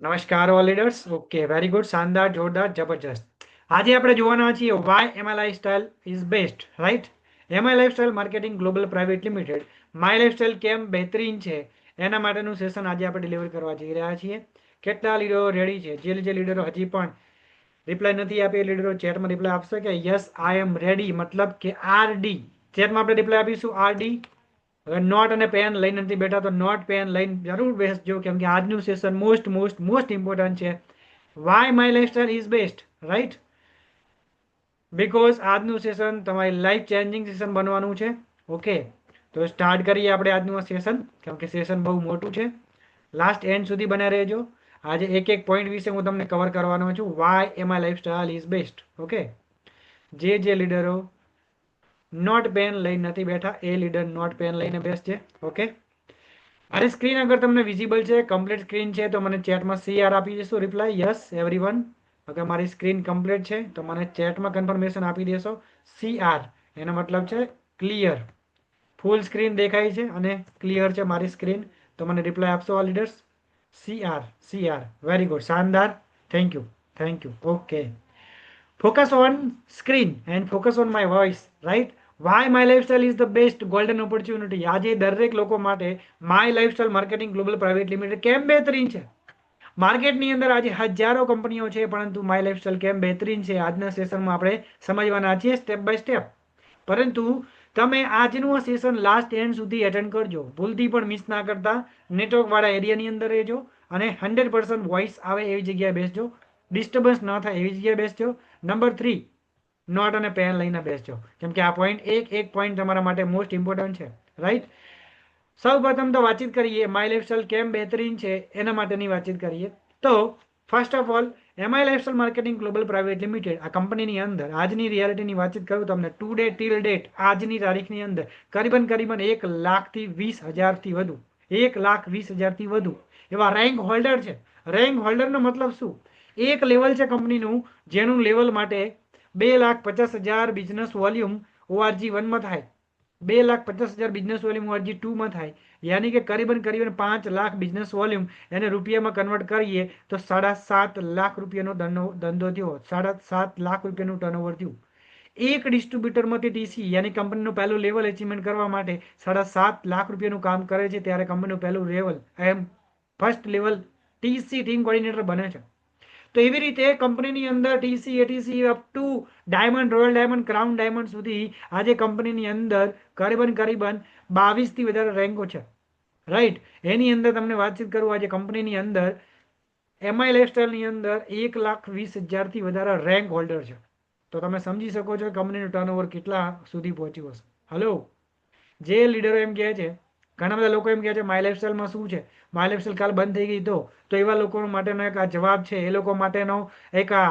નમસ્કાર all leaders. Okay, very good, શાનદાર, જોરદાર, જબરજસ્ત. આજે આપણે જોવાના છીએ why MI lifestyle is best, right? MI lifestyle marketing global private limited my lifestyle કેમ બહેતરીન છે એના માટેનું સેશન આજે આપણે ડિલિવર કરવા જઈ રહ્યા છીએ. કેટલા લીડરો રેડી છે? જે લીડરો હજી પણ રિપ્લાય નથી આપી એ લીડરો ચેટમાં રિપ્લાય આપશે કે યસ આઈ એમ રેડી, મતલબ કે આરડી. ચેટમાં આપણે રિપ્લાય આપીશું આરડી. હવે નોટ અને પેન લઈને નથી બેઠા તો નોટ પેન લઈને જરૂર બેસજો, કેમ કે આજનું session most most most important છે. Why My Lifestyle is best, right? Because આજનું સેશન તમારી લાઈફ ચેન્જિંગ સેશન બનવાનું છે. ઓકે, તો સ્ટાર્ટ કરીએ આપણે આજનું સેશન, કેમ કે સેશન બહુ મોટું છે. લાસ્ટ એન્ડ સુધી બને રહેજો. આજે એક એક પોઈન્ટ વિશે હું તમને કવર કરવાનો છું. વાય એમાય લાઇફસ્ટાઇલ ઇઝ બેસ્ટ. ઓકે, જે લીડરો નોટ પેન લઈને નથી બેઠા એ લીડર નોટ પેન લઈને બેસશે. ઓકે, મારી સ્ક્રીન અગર તમને વિઝિબલ છે, કમ્પ્લીટ સ્ક્રીન છે, તો મને ચેટમાં સીઆર આપી દેશો રિપ્લાય. Yes everyone. અગર મારી સ્ક્રીન કમ્પ્લીટ છે તો મને ચેટમાં કન્ફર્મેશન આપી દેશો સીઆર. એનો મતલબ છે ક્લિયર, ફૂલ સ્ક્રીન દેખાય છે અને ક્લિયર છે મારી સ્ક્રીન. તો મને રિપ્લાય આપશો આ leaders. CR, CR, very good, શાનદાર. Thank you, thank you. Okay, focus on screen and focus on my voice, right? Why my lifestyle is the best golden opportunity. આજે દરેક લોકો માટે my lifestyle marketing global private limited કેમ બહેતરીન છે. માર્કેટની અંદર આજે હજારો કંપનીઓ છે, પરંતુ માય લાઇફસ્ટાઇલ કેમ બહેતરીન છે આજના સેશનમાં આપણે સમજવાના છીએ સ્ટેપ બાય સ્ટેપ. પરંતુ તમે આજનું આ સેશન લાસ્ટ એન્ડ સુધી એટેન્ડ કરજો, ભૂલથી પણ મિસ ના કરતા. નેટવર્ક વાળા એરિયાની અંદર રહેજો અને 100% વોઇસ આવે એવી જગ્યાએ બેસજો, ડિસ્ટર્બન્સ ન થાય એવી જગ્યાએ બેસજો. નંબર 3, નોટ અને પેન લઈને બેસજો, કેમ કે આ પોઈન્ટ એક એક પોઈન્ટ તમારા માટે મોસ્ટ ઇમ્પોર્ટન્ટ છે, રાઈટ? સૌ પ્રથમ તો વાતચીત કરીએ માય લાઇફસ્ટાઇલ કેમ બહેતરીન છે એના માટેની વાતચીત કરીએ. તો first of all, MI lifestyle marketing global private limited આ કંપનીની અંદર આજની રિયાલિટીની વાતચીત કરું તમને, ટુડે ટીલ ડેટ આજની તારીખની અંદર કરીબન 1,20,000થી વધુ, 1,20,000થી વધુ એવા રેન્ક હોલ્ડર છે. રેન્ક હોલ્ડરનો મતલબ શું? એક લેવલ છે કંપનીનું, જેનું લેવલ માટે 2,50,000 બિઝનેસ વોલ્યુમ ઓઆરજી 1માં થાય, 2,50,000 બિઝનેસ વોલ્યુમ ઓઆરજી 2માં થાય. યાની કે કરીબન 5 લાખ બિઝનેસ વોલ્યુમ એને રૂપિયામાં કન્વર્ટ કરીએ તો 7.5 લાખ રૂપિયાનો ધંધો થયો, 7.5 લાખ રૂપિયાનું ટર્નઓવર થયું. એક ડિસ્ટ્રીબ્યુટરમાંથી ટીસી યાની કંપનીનું પહેલું લેવલ અચીવમેન્ટ કરવા માટે 7.5 લાખ રૂપિયાનું કામ કરે છે, ત્યારે કંપનીનું પહેલું લેવલ એમ first level TC team coordinator બને છે. તો એવી રીતે કંપનીની અંદર TC ATC up to diamond, royal diamond, crown diamond સુધી આજે કંપનીની અંદર કરીબન 22થી વધારે રેન્કો છે, રાઈટ? એની અંદર તમને વાતચીત કરું, આજે કંપનીની અંદર એમઆઈ લાઇફસ્ટાઇલની અંદર 1,20,000થી વધારે રેન્ક હોલ્ડર છે. તો તમે સમજી શકો છો કંપનીનું ટર્નઓવર કેટલા સુધી પહોંચ્યું હશે. હલો, જે લીડરો એમ કહે છે, ઘણા બધા લોકો એમ કહે છે માય લાઇફસ્ટાઇલમાં શું છે, માય લાઇફસ્ટાઇલ કાલ બંધ થઈ ગઈ તો એવા લોકો માટેનો એક આ જવાબ છે, એ લોકો માટેનો એક આ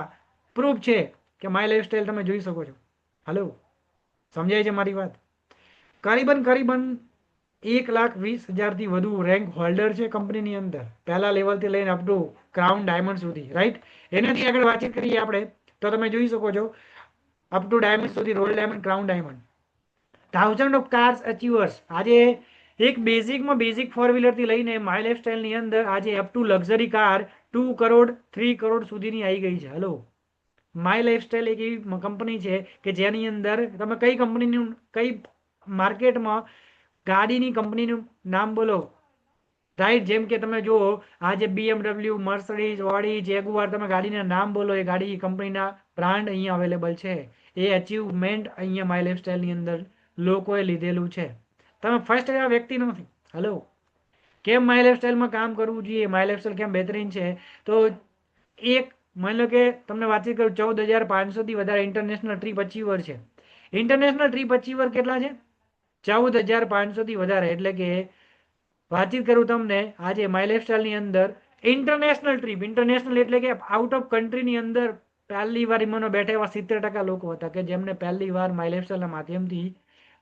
પ્રૂફ છે કે માય લાઇફસ્ટાઇલ તમે જોઈ શકો છો. હલો, સમજાય છે મારી વાત? કરીબન 1,20,000થી વધુ રેન્ક હોલ્ડર છે કંપનીની અંદર, પહેલા લેવલથી લઈને અપ ટુ ક્રાઉન ડાયમંડ સુધી, રાઈટ? એનાથી આગળ વાતચીત કરીએ આપણે તો તમે જોઈ શકો છો અપ ટુ ડાયમંડ સુધી, royal diamond, crown diamond, thousand of cars achievers. આજે એક બેઝિકમાં બેઝિક ફોર વ્હીલરથી લઈને માય લાઇફસ્ટાઇલની અંદર આજે up to luxury car 2 crore 3 crore સુધીની આવી ગઈ છે. હલો, માય લાઇફસ્ટાઇલ એક એવી કંપની છે કે જેની અંદર તમે કઈ કંપનીનું, કઈ માર્કેટમાં ગાડીની કંપનીનું નામ બોલો, રાઈટ? જેમ કે તમે જુઓ આજે BMW, મર્સિડીઝ, ઓડી, જેગુઆર, તમે ગાડીના નામ બોલો, એ ગાડી કંપનીના બ્રાન્ડ અહીંયા અવેલેબલ છે. એ અચીવમેન્ટ અહીંયા માય લાઇફસ્ટાઇલની અંદર લોકોએ લીધેલું છે. તમે ફર્સ્ટ એવા વ્યક્તિ નથી. હલો, કેમ માય લાઇફસ્ટાઇલમાં કામ કરવું જોઈએ, માય લાઇફસ્ટાઇલ કેમ બહેતરીન છે? તો એક માની લો કે તમને વાતચીત કરું, 14,500થી વધારે ઇન્ટરનેશનલ ટ્રીપ અચીવર છે. ઇન્ટરનેશનલ ટ્રીપ અચીવર કેટલા છે? 14,500થી વધારે. એટલે કે વાતચીત કરું તમને, આજે માય લાઇફસ્ટાઇલની અંદર ઇન્ટરનેશનલ ટ્રીપ, ઇન્ટરનેશનલ એટલે કે આઉટ ઓફ કન્ટ્રીની અંદર પહેલી વાર વિમાનો બેઠા એવા 70% લોકો હતા કે જેમને પહેલી વાર માય લાઇફસ્ટાઇલના માધ્યમથી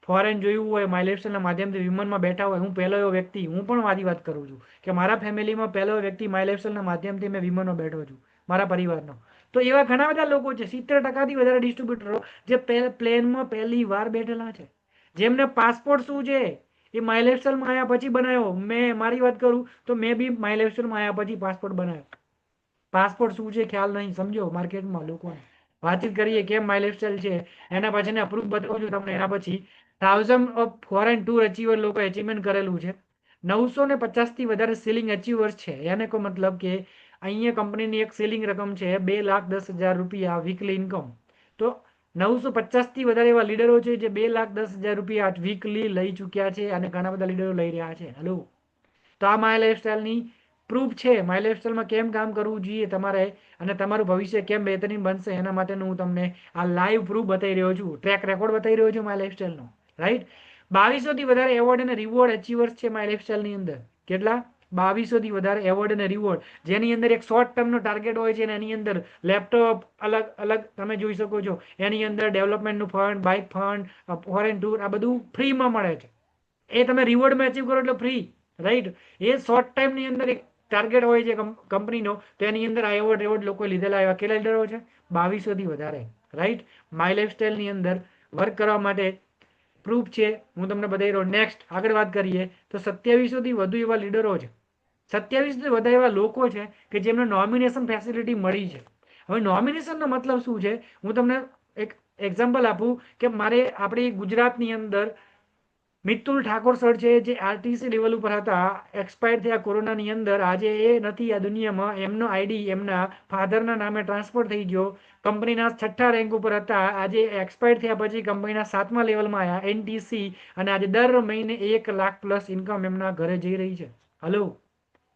ફોરેન જોયું હોય, માય લાઇફસ્ટાઇલના માધ્યમથી વિમાનમાં બેઠા હોય. હું પહેલો એવો વ્યક્તિ, હું પણ મારી વાત કરું છું કે મારા ફેમિલીમાં પહેલો વ્યક્તિ માય લાઇફસ્ટાઇલના માધ્યમથી મેં વિમાનમાં બેઠો છું, મારા પરિવારનો. તો એવા ઘણા બધા લોકો છે, 70%થી વધારે ડિસ્ટ્રીબ્યુટરો જે પ્લેનમાં પહેલી વાર બેઠેલા છે, જેમને પાસપોર્ટ શું છે એ માય લાઇફસ્ટાઇલમાં આવ્યા પછી બનાવ્યો. મેં મારી વાત કરું તો મેં બી માય લાઇફસ્ટાઇલમાં આવ્યા પછી પાસપોર્ટ બનાવ્યો. પાસપોર્ટ શું છે ખ્યાલ નહીં, સમજો માર્કેટમાં લોકોને વાતચીત કરીએ કેમ માય લાઈફસ્ટાઈલ છે, એના પછી પ્રૂફ બતાવું છું તમને. એના પછી 1000 ઓફ ફોરેન ટૂર અચીવર લોકો અચીવમેન્ટ કરેલું છે. 950 થી વધારે સીલિંગ અચીવર્સ છે. એને કો મતલબ કે અહીંયા કંપનીની એક સીલિંગ રકમ છે 2,10,000 રૂપિયા વીકલી ઇન્કમ. તો 950 થી વધારે એવા લીડરો છે જે 2,10,000 રૂપિયા વીકલી લઈ ચૂક્યા છે, અને ઘણા બધા લીડરો લઈ રહ્યા છે. હેલો, તો આ માય લાઈફસ્ટાઈલની પ્રૂફ છે. માય લાઈફસ્ટાઈલમાં કેમ કામ કરવું જોઈએ તમારે, અને તમારું ભવિષ્ય કેમ બહેતરીન બનશે, એના માટેનું હું તમને આ લાઈવ પ્રૂફ બતાવી રહ્યો છું, ટ્રેક રેકોર્ડ બતાવી રહ્યો છું માય લાઈફસ્ટાઈલનો. રાઈટ, 2200 થી વધારે એવોર્ડ અને રિવોર્ડ અચીવર્સ છે માય લાઈફસ્ટાઈલની અંદર. કેટલા? 2200 થી વધારે એવોર્ડ અને રિવોર્ડ, જેની અંદર એક શોર્ટ ટર્મનો ટાર્ગેટ હોય છે, અને એની અંદર લેપટોપ અલગ અલગ તમે જોઈ શકો છો. એની અંદર ડેવલપમેન્ટનું fund, bike fund, foreign tour, આ બધું ફ્રીમાં મળે છે. એ તમે રિવોર્ડમાં અચીવ કરો એટલે ફ્રી. રાઈટ, એ શોર્ટ ટાઈમની અંદર એક ટાર્ગેટ હોય છે કંપનીનો, તો એની અંદર આ એવોર્ડ લોકો લીધેલા એવા કેટલા લીડરો છે? 2200 થી વધારે. રાઈટ, માય લાઈફસ્ટાઈલની અંદર વર્ક કરવા માટે પ્રૂફ છે, હું તમને બતાવી રહ્યો. નેક્સ્ટ આગળ વાત કરીએ તો 2700 થી વધુ એવા લીડરો છે, 27 થી વધારે એવા લોકો છે કે જેમને નોમિનેશન ફેસિલિટી મળી છે. હવે નોમિનેશનનો મતલબ શું છે, હું તમને એક એક્ઝામ્પલ આપું કે મારે આપણી ગુજરાતની અંદર મિતુલ ઠાકોર સર છે, જે આરટીસી લેવલ ઉપર હતા, એક્સપાયર થયા કોરોનાની અંદર. આજે એ નથી આ દુનિયામાં. એમનો આઈડી એમના ફાધરના નામે ટ્રાન્સફર થઈ ગયો. કંપનીના 6થા રેન્ક ઉપર હતા, આજે એક્સપાયર થયા પછી કંપનીના 7મા લેવલમાં આવ્યા, એનટીસી. અને આજે દર મહિને 1,00,000 પ્લસ ઇન્કમ એમના ઘરે જઈ રહી છે. હલો,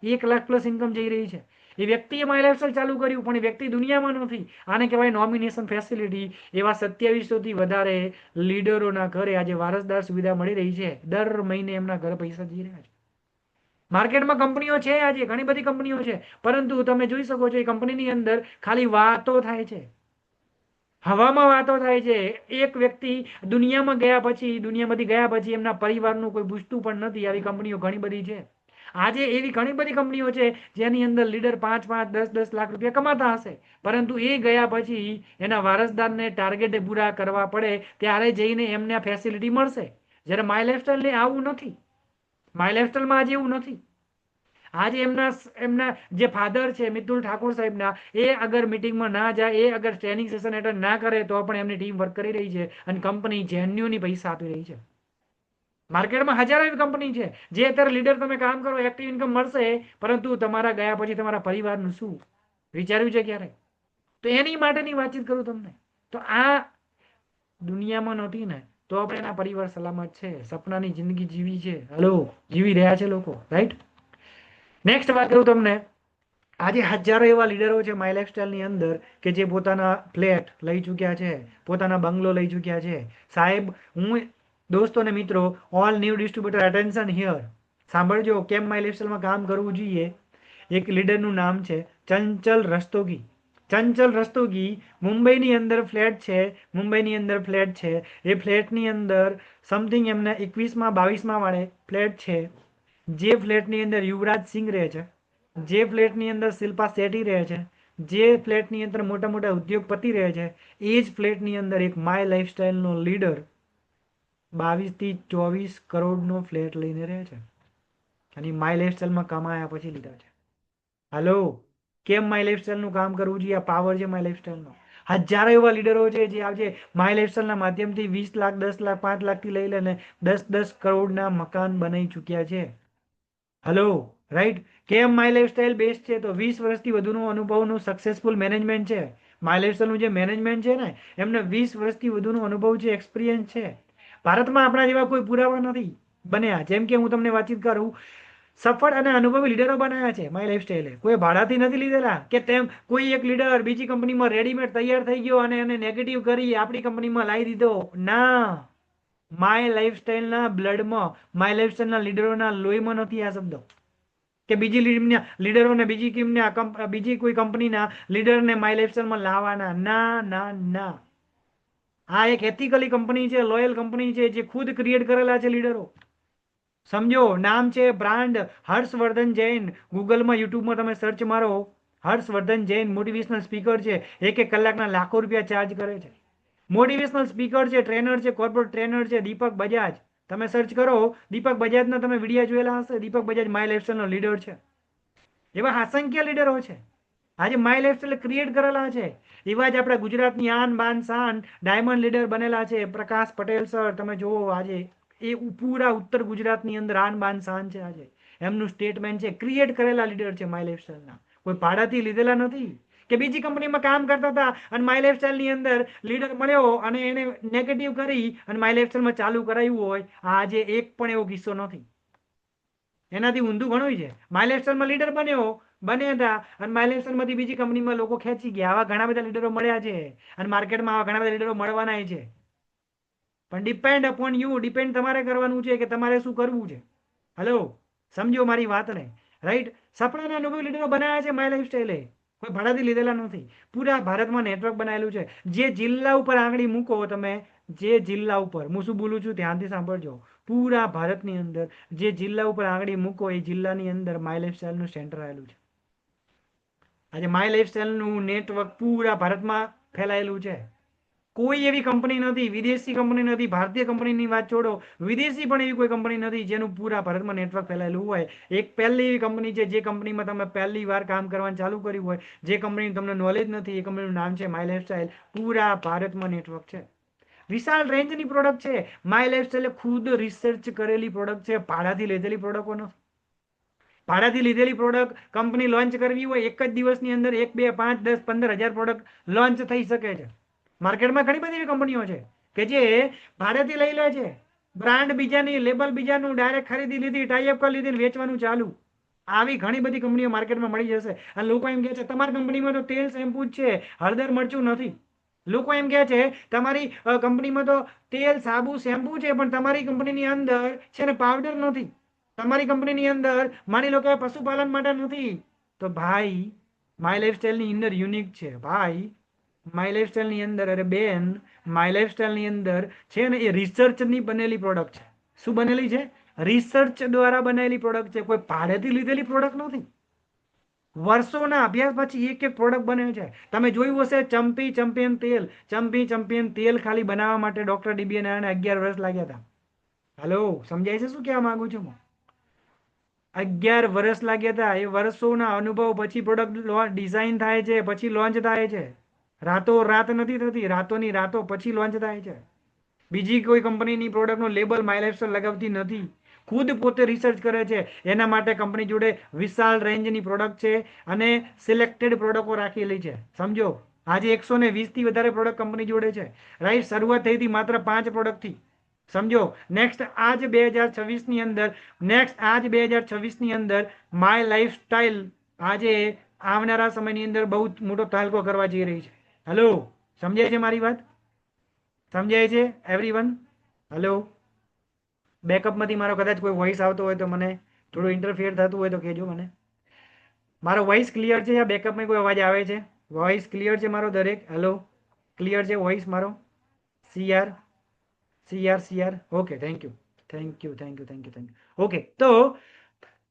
1,00,000 પ્લસ ઇન્કમ જઈ રહી છે. એ વ્યક્તિએ માય લાઈફસ્ટાઈલ ચાલુ કર્યું, પણ એ વ્યક્તિ દુનિયામાં નથી. આને કહેવાય નોમિનેશન ફેસિલિટી. એવા 2700 થી વધારે લીડરોના ઘરે આજે વારસદાર સુવિધા મળી રહી છે. દર મહિને એમના ઘરે પૈસા જઈ રહ્યા છે. માર્કેટમાં કંપનીઓ છે, આજે ઘણી બધી કંપનીઓ છે, પરંતુ તમે જોઈ શકો છો એ કંપનીની અંદર ખાલી વાતો થાય છે, હવામાં વાતો થાય છે. એક વ્યક્તિ દુનિયામાંથી ગયા પછી એમના પરિવારનું કોઈ પૂછતું પણ નથી. આવી કંપનીઓ ઘણી બધી છે. આજે એવી ઘણી બધી કંપનીઓ છે જેની અંદર લીડર 5-5, 10-10 લાખ રૂપિયા કમાતા હશે, પરંતુ એ ગયા પછી એના વારસદારને ટાર્ગેટ પૂરા કરવા પડે ત્યારે જઈને એમને આ ફેસિલિટી મળશે. જ્યારે માય લાઈફસ્ટાઈલને આવું નથી. માય લાઈફસ્ટાઈલમાં આજે એવું નથી. આજે એમના જે ફાધર છે મિતુલ ઠાકોર સાહેબના, એ અગર મિટિંગમાં ના જાય, એ અગર ટ્રેનિંગ સેશન એટેન્ડ ના કરે, તો પણ એમની ટીમ વર્ક કરી રહી છે, અને કંપની જેન્યુઅલી પૈસા આપી રહી છે. માર્કેટમાં હજારો એવી કંપની છે જે અત્યારે લીડર તમે કામ કરો, એક્ટિવ ઇન્કમ મળશે, પરંતુ તમારા ગયા પછી તમારા પરિવારનું શું વિચાર્યું છે ક્યારે? તો એની માટેની વાતચીત કરું તમને. તો આ દુનિયામાં નથી ને, તો આપણે એના પરિવાર સલામત છે, સપનાની જિંદગી જીવી છે. હલો, જીવી રહ્યા છે લોકો. રાઈટ, નેક્સ્ટ વાત કરું તમને. આજે હજારો એવા લીડરો છે માય લાઈફસ્ટાઈલની અંદર કે જે પોતાના ફ્લેટ લઈ ચૂક્યા છે, પોતાના બંગલો લઈ ચૂક્યા છે. સાહેબ, હું દોસ્તો અને મિત્રો, all new distributor attention here, સાંભળજો કેમ માય લાઈફસ્ટાઈલમાં કામ કરવું જોઈએ. એક લીડરનું નામ છે ચંચલ રસ્તોગી. ચંચલ રસ્તોગી મુંબઈની અંદર ફ્લેટ છે. એ ફ્લેટની અંદર સમથિંગ એમને 21માં 22માં વાળે ફ્લેટ છે. જે ફ્લેટની અંદર યુવરાજ સિંઘ રહે છે, જે ફ્લેટની અંદર શિલ્પા શેટ્ટી રહે છે, જે ફ્લેટની અંદર મોટા મોટા ઉદ્યોગપતિ રહે છે, એ જ ફ્લેટની અંદર એક માય લાઈફસ્ટાઈલનો લીડર 22 થી 24 કરોડનો ફ્લેટ લઈને રહે છે, અને માય લાઈફસ્ટાઈલમાં કમાયા પછી લીધા છે. હાલો, કેમ માય લાઈફસ્ટાઈલનું કામ કરવું જોઈએ? આ પાવર છે માય લાઈફસ્ટાઈલનો. હજારો એવા લીડરો છે જે આજે માય લાઈફસ્ટાઈલના માધ્યમથી 20 લાખ, 10 લાખ, 5 લાખથી લઈ લઈને 10-10 કરોડના મકાન બનાવી ચૂક્યા છે. હલો, રાઈટ, કેમ માય લાઈફસ્ટાઈલ બેસ્ટ છે? તો 20 વર્ષથી વધુનો અનુભવનું સક્સેસફુલ મેનેજમેન્ટ છે. માય લાઈફસ્ટાઈલનું જે મેનેજમેન્ટ છે ને, એમને 20 વર્ષથી વધુનો અનુભવ છે, એક્સપિરિયન્સ છે. ભારતમાં આપણા જેવા કોઈ પુરાવા નથી બન્યા. જેમ કે હું તમને વાતચીત કરું, સફળ અને અનુભવી લીડરો બનાવ્યા છે માય લાઈફસ્ટાઈલે. કોઈ ભાડાથી નથી લીધેલા કે તેમ કોઈ એક લીડર બીજી કંપનીમાં રેડીમેડ તૈયાર થઈ ગયો અને એને નેગેટિવ કરી આપણી કંપનીમાં લાવી દીધો. ના, માય લાઈફસ્ટાઈલના બ્લડમાં, માય લાઈફસ્ટાઈલના લીડરોના લોહીમાં નથી આ શબ્દો. કે બીજી લીડરોને બીજી કોઈ કંપનીના લીડરને માય લાઈફસ્ટાઈલમાં લાવવાના. ના ના ના, આ એક એથિકલી કંપની છે, લોયલ કંપની છે, જે ખુદ ક્રિએટ કરેલા છે લીડરો. સમજો, નામ છે બ્રાન્ડ હર્ષવર્ધન જૈન. ગૂગલમાં, યુટ્યુબમાં તમે સર્ચ મારો, હર્ષવર્ધન જૈન મોટિવેશનલ સ્પીકર છે. 1-1 કલાકના લાખો રૂપિયા ચાર્જ કરે છે. મોટિવેશનલ સ્પીકર છે, ટ્રેનર છે, કોર્પોરેટ ટ્રેનર છે. દીપક બજાજ, તમે સર્ચ કરો, દીપક બજાજના તમે વિડીયો જોયેલા હશે. દીપક બજાજ માય લાઈફસ્ટાઈલનો લીડર છે. એવા અસંખ્ય લીડરો છે. આજે માય લાઈફસ્ટાઈલ ક્રિએટ કરેલા છે. એવા જ આપણા ગુજરાતની આન બાન શાન ડાયમંડ લીડર બનેલા છે પ્રકાશ પટેલ સર. તમે જુઓ આજે એ પૂરા ઉત્તર ગુજરાતની અંદર આન બાન શાન છે. આજે એમનું સ્ટેટમેન્ટ છે, ક્રિએટ કરેલા લીડર છે માય લાઈફસ્ટાઈલના. કોઈ ભાડાથી લીધેલા નથી કે બીજી કંપનીમાં કામ કરતા હતા અને માય લાઈફસ્ટાઈલની અંદર લીડર મળ્યો અને એને નેગેટિવ કરી અને માય લાઈફસ્ટાઈલમાં ચાલુ કરાવ્યું હોય. આજે એક પણ એવો કિસ્સો નથી. એનાથી ઊંધું ઘણું છે. માય લાઈફસ્ટાઈલમાં લીડર બન્યા હતા અને માય લાઈફસ્ટાઈલમાંથી બીજી કંપનીમાં લોકો ખેંચી ગયા. આવા ઘણા બધા લીડરો મળ્યા છે અને માર્કેટમાં આવા ઘણા બધા લીડરો મળવાના છે. પણ ડિપેન્ડ અપોન યુ, ડિપેન્ડ તમારે કરવાનું છે કે તમારે શું કરવું છે. હલો, સમજો મારી વાતને, રાઈટ? સપનાના અનુભવી લીડરો બનાવ્યા છે માય લાઈફસ્ટાઈલે. કોઈ ભાડાથી લીધેલા નથી. પૂરા ભારતમાં નેટવર્ક બનાવેલું છે. જે જિલ્લા ઉપર આંગળી મૂકો તમે, જે જિલ્લા ઉપર, હું શું બોલું છું ધ્યાનથી સાંભળજો. પૂરા ભારતની અંદર જે જિલ્લા ઉપર આંગળી મૂકો એ જિલ્લાની અંદર માય લાઈફસ્ટાઈલનું સેન્ટર આવેલું છે. આજે માય લાઈફસ્ટાઈલનું નેટવર્ક પૂરા ભારતમાં ફેલાયેલું છે. કોઈ એવી કંપની નથી, વિદેશી કંપની નથી, ભારતીય કંપનીની વાત છોડો, વિદેશી પણ એવી કોઈ કંપની નથી જેનું પૂરા ભારતમાં નેટવર્ક ફેલાયેલું હોય. એક પહેલી એવી કંપની છે જે કંપનીમાં તમે પહેલી વાર કામ કરવાનું ચાલુ કર્યું હોય, જે કંપનીનું તમને નોલેજ નથી, એ કંપનીનું નામ છે માય લાઈફસ્ટાઈલ. પૂરા ભારતમાં નેટવર્ક છે. વિશાળ રેન્જની પ્રોડક્ટ છે. માય લાઈફસ્ટાઈલે ખુદ રિસર્ચ કરેલી પ્રોડક્ટ છે, ભાડાથી લીધેલી પ્રોડક્ટો નથી. ભાડાથી લીધેલી પ્રોડક્ટ કંપની લોન્ચ કરવી હોય એક જ દિવસની અંદર 1, 2, 5, 10, 15,000 પ્રોડક્ટ લોન્ચ થઈ શકે છે. માર્કેટમાં ઘણી બધી એવી કંપનીઓ છે કે જે ભાડેથી લઈ લે છે. બ્રાન્ડ બીજાની, લેબલ બીજાનું, ડાયરેક્ટ ખરીદી લીધી, ટાઈઅપ કરી લીધી, વેચવાનું ચાલુ. આવી ઘણી બધી કંપનીઓ માર્કેટમાં મળી જશે. અને લોકો એમ કહે છે તમારી કંપનીમાં તો તેલ શેમ્પુ જ છે, હળદર મરચું નથી. લોકો એમ કહે છે તમારી કંપનીમાં તો તેલ, સાબુ, શેમ્પુ છે, પણ તમારી કંપનીની અંદર છે ને પાવડર નથી. તમારી કંપનીની અંદર માની લો કે પશુપાલન માટે નથી. તો ભાઈ માય લાઈફસ્ટાઈલની અંદર યુનિક છે. ભાઈ માય લાઈફસ્ટાઈલની અંદર, અરે બેન, માય લાઈફસ્ટાઈલની અંદર છે ને એ રિસર્ચની બનેલી પ્રોડક્ટ છે. શું બનેલી છે? રિસર્ચ દ્વારા બનેલી પ્રોડક્ટ છે. કોઈ ભાડેથી લીધેલી પ્રોડક્ટ નથી. વર્ષોના અભ્યાસ પછી એક એક પ્રોડક્ટ બને છે. તમે જોયું હશે ચંપી ચેમ્પિયન તેલ. ચંપી ચેમ્પિયન તેલ ખાલી બનાવવા માટે ડોક્ટર ડીબી નારાયણને 11 વર્ષ લાગ્યા હતા. હલો, સમજાય છે શું કહેવા માંગુ છું હું? 11 વર્ષ લાગ્યા હતા. એ વર્ષોના અનુભવ પછી પ્રોડક્ટ ડિઝાઇન થાય છે, પછી લોન્ચ થાય છે. રાતો રાત નથી થતી, રાતોની રાતો પછી લોન્ચ થાય છે. બીજી કોઈ કંપનીની પ્રોડક્ટનો લેબલ માય લાઈફસ્ટાઈલ લગાવતી નથી. ખુદ પોતે રિસર્ચ કરે છે. એના માટે કંપની જોડે વિશાળ રેન્જની પ્રોડક્ટ છે અને સિલેક્ટેડ પ્રોડક્ટો રાખેલી છે. સમજો, આજે 120 થી વધારે પ્રોડક્ટ કંપની જોડે છે. રાઈટ? શરૂઆત થઈ હતી માત્ર 5 પ્રોડક્ટથી. સમજો, નેક્સ્ટ આજ 2026ની અંદર, માય લાઈફસ્ટાઈલ આજે આવનારા સમયની અંદર બહુ મોટો તાલકો કરવા જઈ રહી છે. હલો, સમજાય છે મારી વાત? સમજાય છે એવરીવન? હલો, બેકઅપમાંથી મારો કદાચ કોઈ વોઇસ આવતો હોય તો મને થોડું ઇન્ટરફિયર થતું હોય તો કહેજો મને. મારો વોઇસ ક્લિયર છે યા બેકઅપમાં કોઈ અવાજ આવે છે? વોઇસ ક્લિયર છે મારો દરેક? હલો, ક્લિયર છે વોઇસ મારો? CR CR CR okay, thank you thank you thank you thank you thank you. Okay, તો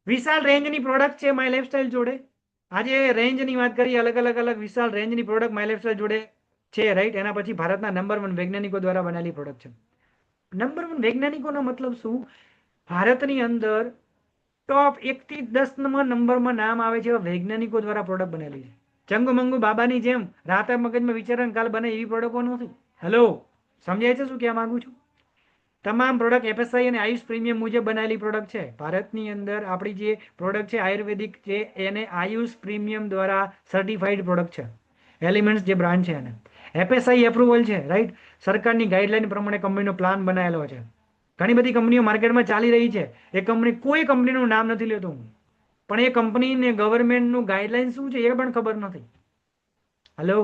વિશાળ રેન્જની પ્રોડક્ટ છે માય લાઈફસ્ટાઈલ જોડે. આજે રેન્જની વાત કરીએ, અલગ અલગ અલગ વિશાળ રેન્જની પ્રોડક્ટ માય લાઈફસ્ટાઈલ જોડે છે. રાઈટ? એના પછી ભારતના નંબર 1 વૈજ્ઞાનિકો દ્વારા બનેલી પ્રોડક્ટ છે. નંબર 1 વૈજ્ઞાનિકોનો મતલબ શું? ભારતની અંદર ટોપ 1 થી 10 નંબરમાં નામ આવે છે એવા વૈજ્ઞાનિકો દ્વારા પ્રોડક્ટ બનેલી છે. ચંગુ બાબાની જેમ રાતે મગજમાં વિચારણ કાલ બને એવી પ્રોડક્ટો નથી. હેલો, સમજાય છે શું કહેવા માંગુ છું? તમામ પ્રોડક્ટ એફએસઆઈ અને આયુષ પ્રીમિયમ મુજબ બનાવેલી પ્રોડક્ટ છે. ભારતની અંદર આપણી જે પ્રોડક્ટ છે આયુર્વેદિક છે, એને આયુષ પ્રીમિયમ દ્વારા સર્ટિફાઈડ પ્રોડક્ટ છે. એલિમેન્ટ્સ જે બ્રાન્ડ છે એને એફએસઆઈ એપ્રુવલ છે. રાઈટ? સરકારની ગાઈડલાઈન પ્રમાણે કંપનીનો પ્લાન બનાવેલો છે. ઘણી બધી કંપનીઓ માર્કેટમાં ચાલી રહી છે. એ કંપની, કોઈ કંપનીનું નામ નથી લેતો હું, પણ એ કંપનીને ગવર્મેન્ટનું ગાઈડલાઈન શું છે એ પણ ખબર નથી. હલો,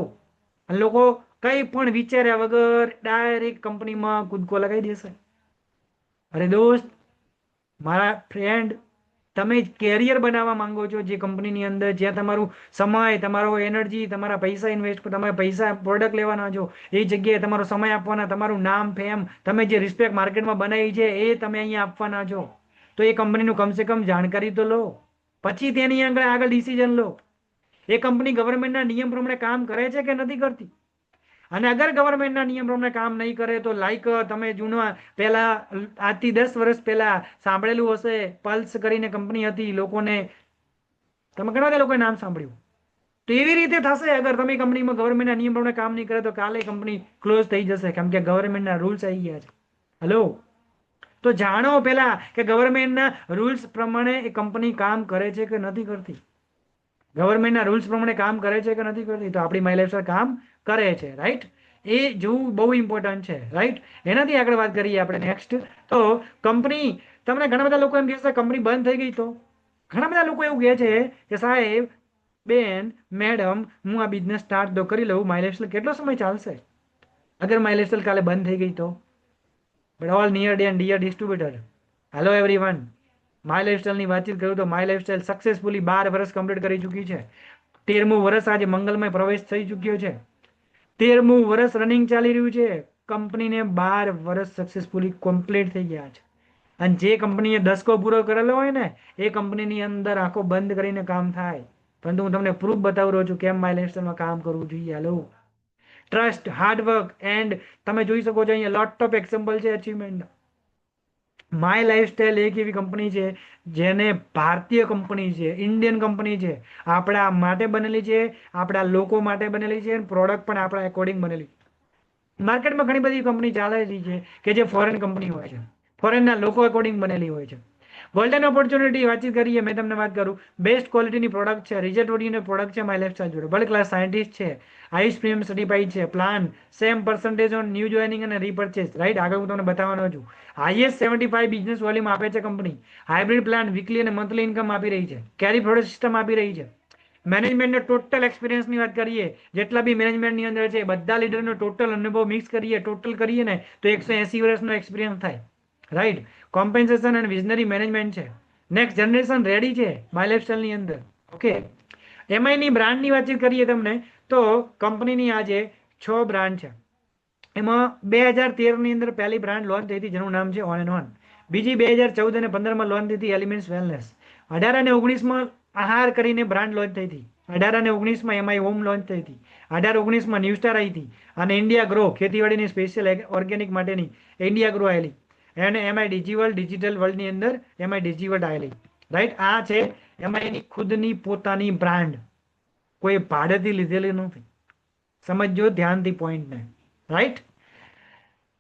લોકો કઈ પણ વિચાર્યા વગર ડાયરેક્ટ કંપનીમાં કૂદકો લગાવી દેશે. અરે દોસ્ત, મારા ફ્રેન્ડ, તમે કેરિયર બનાવવા માંગો છો જે કંપનીની અંદર, જ્યાં તમારું સમય, તમારો એનર્જી, તમારા પૈસા ઇન્વેસ્ટ, તમે પૈસા પ્રોડક્ટ લેવાના છો, એ જગ્યાએ તમારો સમય આપવાના, તમારું નામ, ફેમ, તમે જે રિસ્પેક્ટ માર્કેટમાં બનાવી છે એ તમે અહીંયા આપવાના છો. તો એ કંપનીનું કમસે કમ જાણકારી તો લો, પછી તેની આગળ ડિસિઝન લો. એ કંપની ગવર્મેન્ટના નિયમ પ્રમાણે કામ કરે છે કે નથી કરતી? અને અગર ગવર્મેન્ટના નિયમ પ્રમાણે કામ નહીં કરે તો લાઈક તમે જૂના પહેલા આજથી 10 વર્ષ પહેલા સાંભળેલું હશે, પલ્સ કરીને કંપની હતી. લોકોને, તમે ઘણા બધા લોકોએ નામ સાંભળ્યું. તો એવી રીતે થશે અગર તમે કંપનીમાં ગવર્મેન્ટના નિયમ પ્રમાણે કામ નહીં કરે તો કાલે કંપની ક્લોઝ થઈ જશે, કેમ કે ગવર્મેન્ટના રૂલ્સ આવી ગયા છે. હલો, તો જાણો પેલા કે ગવર્મેન્ટના રૂલ્સ પ્રમાણે એ કંપની કામ કરે છે કે નથી કરતી. ગવર્મેન્ટના રૂલ્સ પ્રમાણે કામ કરે છે કે નથી કરતી. તો આપણી માય લાઈફસ્ટાઈલ કામ કરે છે, રાઈટ. એ જોવું બહુ ઇમ્પોર્ટન્ટ છે, રાઈટ. એનાથી આગળ વાત કરીએ આપણે નેક્સ્ટ. તો કંપની, તમને ઘણા બધા લોકો એમ કહેશે કંપની બંધ થઈ ગઈ, તો ઘણા બધા લોકો એવું કહે છે કે સાહેબ, બેન, મેડમ, હું આ બિઝનેસ સ્ટાર્ટ તો કરી લઉં, માય લાઈફસ્ટાઈલ કેટલો સમય ચાલશે અગર માય લાઈફસ્ટાઈલ કાલે બંધ થઈ ગઈ તો? But all near and dear distributor, hello everyone, my લાઈફસ્ટાઈલની વાતચીત કરું તો માય લાઈફસ્ટાઈલ સક્સેસફુલી 12 વર્ષ કમ્પ્લીટ કરી ચૂકી છે. 13મું વર્ષ આજે મંગલમય પ્રવેશ થઈ ચૂક્યો છે. 13મું વર્ષ રનિંગ ચાલી રહ્યું છે. કંપનીને 12 વર્ષ સક્સેસફુલી કમ્પ્લીટ થઈ ગયા છે. અને જે કંપનીએ દસકો પૂરો કરેલો હોય ને, એ કંપનીની અંદર આંખો બંધ કરીને કામ થાય. પરંતુ હું તમને પ્રૂફ બતાવી રહ્યો છું કેમ માય લાઈફસ્ટાઈલમાં કામ કરવું જોઈએ. હેલો, ટ્રસ્ટ, હાર્ડવર્ક એન્ડ તમે જોઈ શકો છો અહીંયા લોટ ઓફ એક્ઝામ્પલ છે અચીવમેન્ટ. માય લાઈફસ્ટાઈલ એક એવી કંપની છે જેને ભારતીય કંપની છે, ઇન્ડિયન કંપની છે, આપણા માટે બનેલી છે, આપણા લોકો માટે બનેલી છે, પ્રોડક્ટ પણ આપણા એકોર્ડિંગ બનેલી. માર્કેટમાં ઘણી બધી કંપની ચાલેલી છે કે જે ફોરેન કંપની હોય છે, ફોરેનના લોકો એકોર્ડિંગ બનેલી હોય છે. ગોલ્ડન ઓપોર્ચ્યુનિટી વાતચીત કરીએ, મેં તમને વાત કરું, બેસ્ટ ક્વોલિટીની પ્રોડક્ટ છે, રિઝલ્ટ ઓરિએન્ટેડ પ્રોડક્ટ છે માય લાઈફસ્ટાઈલ જોડે. વર્લ્ડ ક્લાસ સાયન્ટિસ્ટ છે, આઈસ પ્રીમિયમ સર્ટિફાઈડ છે, plan same percentage on new joining અને રીપર્ચેસ, રાઈટ. આગળ હું તમને બતાવવાનો છું. હાઈએસ્ટ 75 બિઝનેસ વોલ્યુમ આપે છે કંપની. હાઇબ્રિડ પ્લાન, વીકલી અને મંથલી ઇન્કમ આપી રહી છે. કેરી ફોરવર્ડ સિસ્ટમ આપી રહી છે. મેનેજમેન્ટનો ટોટલ એક્સપિરિયન્સની વાત કરીએ, જેટલા બી મેનેજમેન્ટની અંદર છે બધા લીડરનો ટોટલ અનુભવ મિક્સ કરીએ, ટોટલ કરીએ ને તો 180 વર્ષનો એક્સપિરિયન્સ થાય, રાઈટ. કોમ્પેન્સેશન અને વિઝનરી મેનેજમેન્ટ છે. નેક્સ્ટ જનરેશન રેડી છે માય લાઈફસ્ટાઈલની અંદર. ઓકે, એમઆઈની બ્રાન્ડની વાતચીત કરીએ તમને તો કંપનીની આજે 6 બ્રાન્ડ છે. એમાં 2013ની અંદર પહેલી બ્રાન્ડ લોન્ચ થઈ હતી જેનું નામ છે ઓન એન્ડ ઓન. બીજી 2014 અને 15માં લોન્ચ થઈ હતી એલિમેન્ટ્સ વેલનેસ. 18 અને 19માં આહાર કરીને બ્રાન્ડ લોન્ચ થઈ હતી. 18 અને 19માં એમઆઈ હોમ લોન્ચ થઈ હતી. 18-19માં ન્યૂ સ્ટાર આવી હતી. અને ઇન્ડિયા ગ્રો, ખેતીવાડીની સ્પેશિયલ ઓર્ગેનિક માટેની ઇન્ડિયા ગ્રો આવેલી. અને એમઆઈ ડિજિટલ વર્લ્ડની અંદર એમઆઈ ડિજિવલ આવેલી, રાઈટ. આ છે એમઆઈની ખુદની પોતાની બ્રાન્ડ, કોઈ ભાડેથી લીધેલી નથી. સમજો ધ્યાનથી પોઈન્ટને, રાઈટ.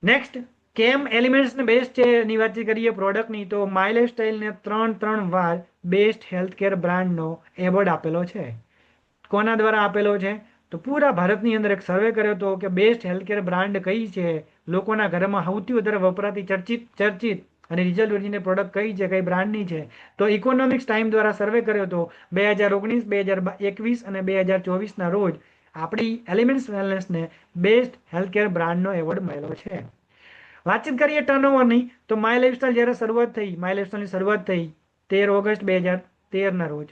નેક્સ્ટ, કેમ એલિમેન્ટ્સને બેસ્ટ છે એની વાતચીત કરીએ પ્રોડક્ટની, તો માય લાઈફસ્ટાઈલને 3 વાર બેસ્ટ હેલ્થકેર બ્રાન્ડનો એવોર્ડ આપેલો છે. કોના દ્વારા આપેલો છે? તો પૂરા ભારતની અંદર એક સર્વે કર્યો હતો કે બેસ્ટ હેલ્થકેર બ્રાન્ડ કઈ છે, લોકોના ઘરમાં સૌથી વધારે વપરાતી ચર્ચિત અને રિઝલ્ટ ઓરિજિનેટેડ પ્રોડક્ટ કઈ છે, કઈ બ્રાન્ડની છે. તો ઇકોનોમિક્સ ટાઈમ દ્વારા સર્વે કર્યો હતો 2019, 2021 અને 2024ના રોજ આપણી એલિમેન્ટ્સ વેલનેસને બેસ્ટ હેલ્થકેર બ્રાન્ડનો એવોર્ડ મળેલો છે. વાતચીત કરીએ ટર્નઓવરની, તો માય લાઈફસ્ટાઈલ જ્યારે શરૂઆત થઈ, માય લાઈફસ્ટાઈલની શરૂઆત થઈ 13 ઓગસ્ટ 2013ના રોજ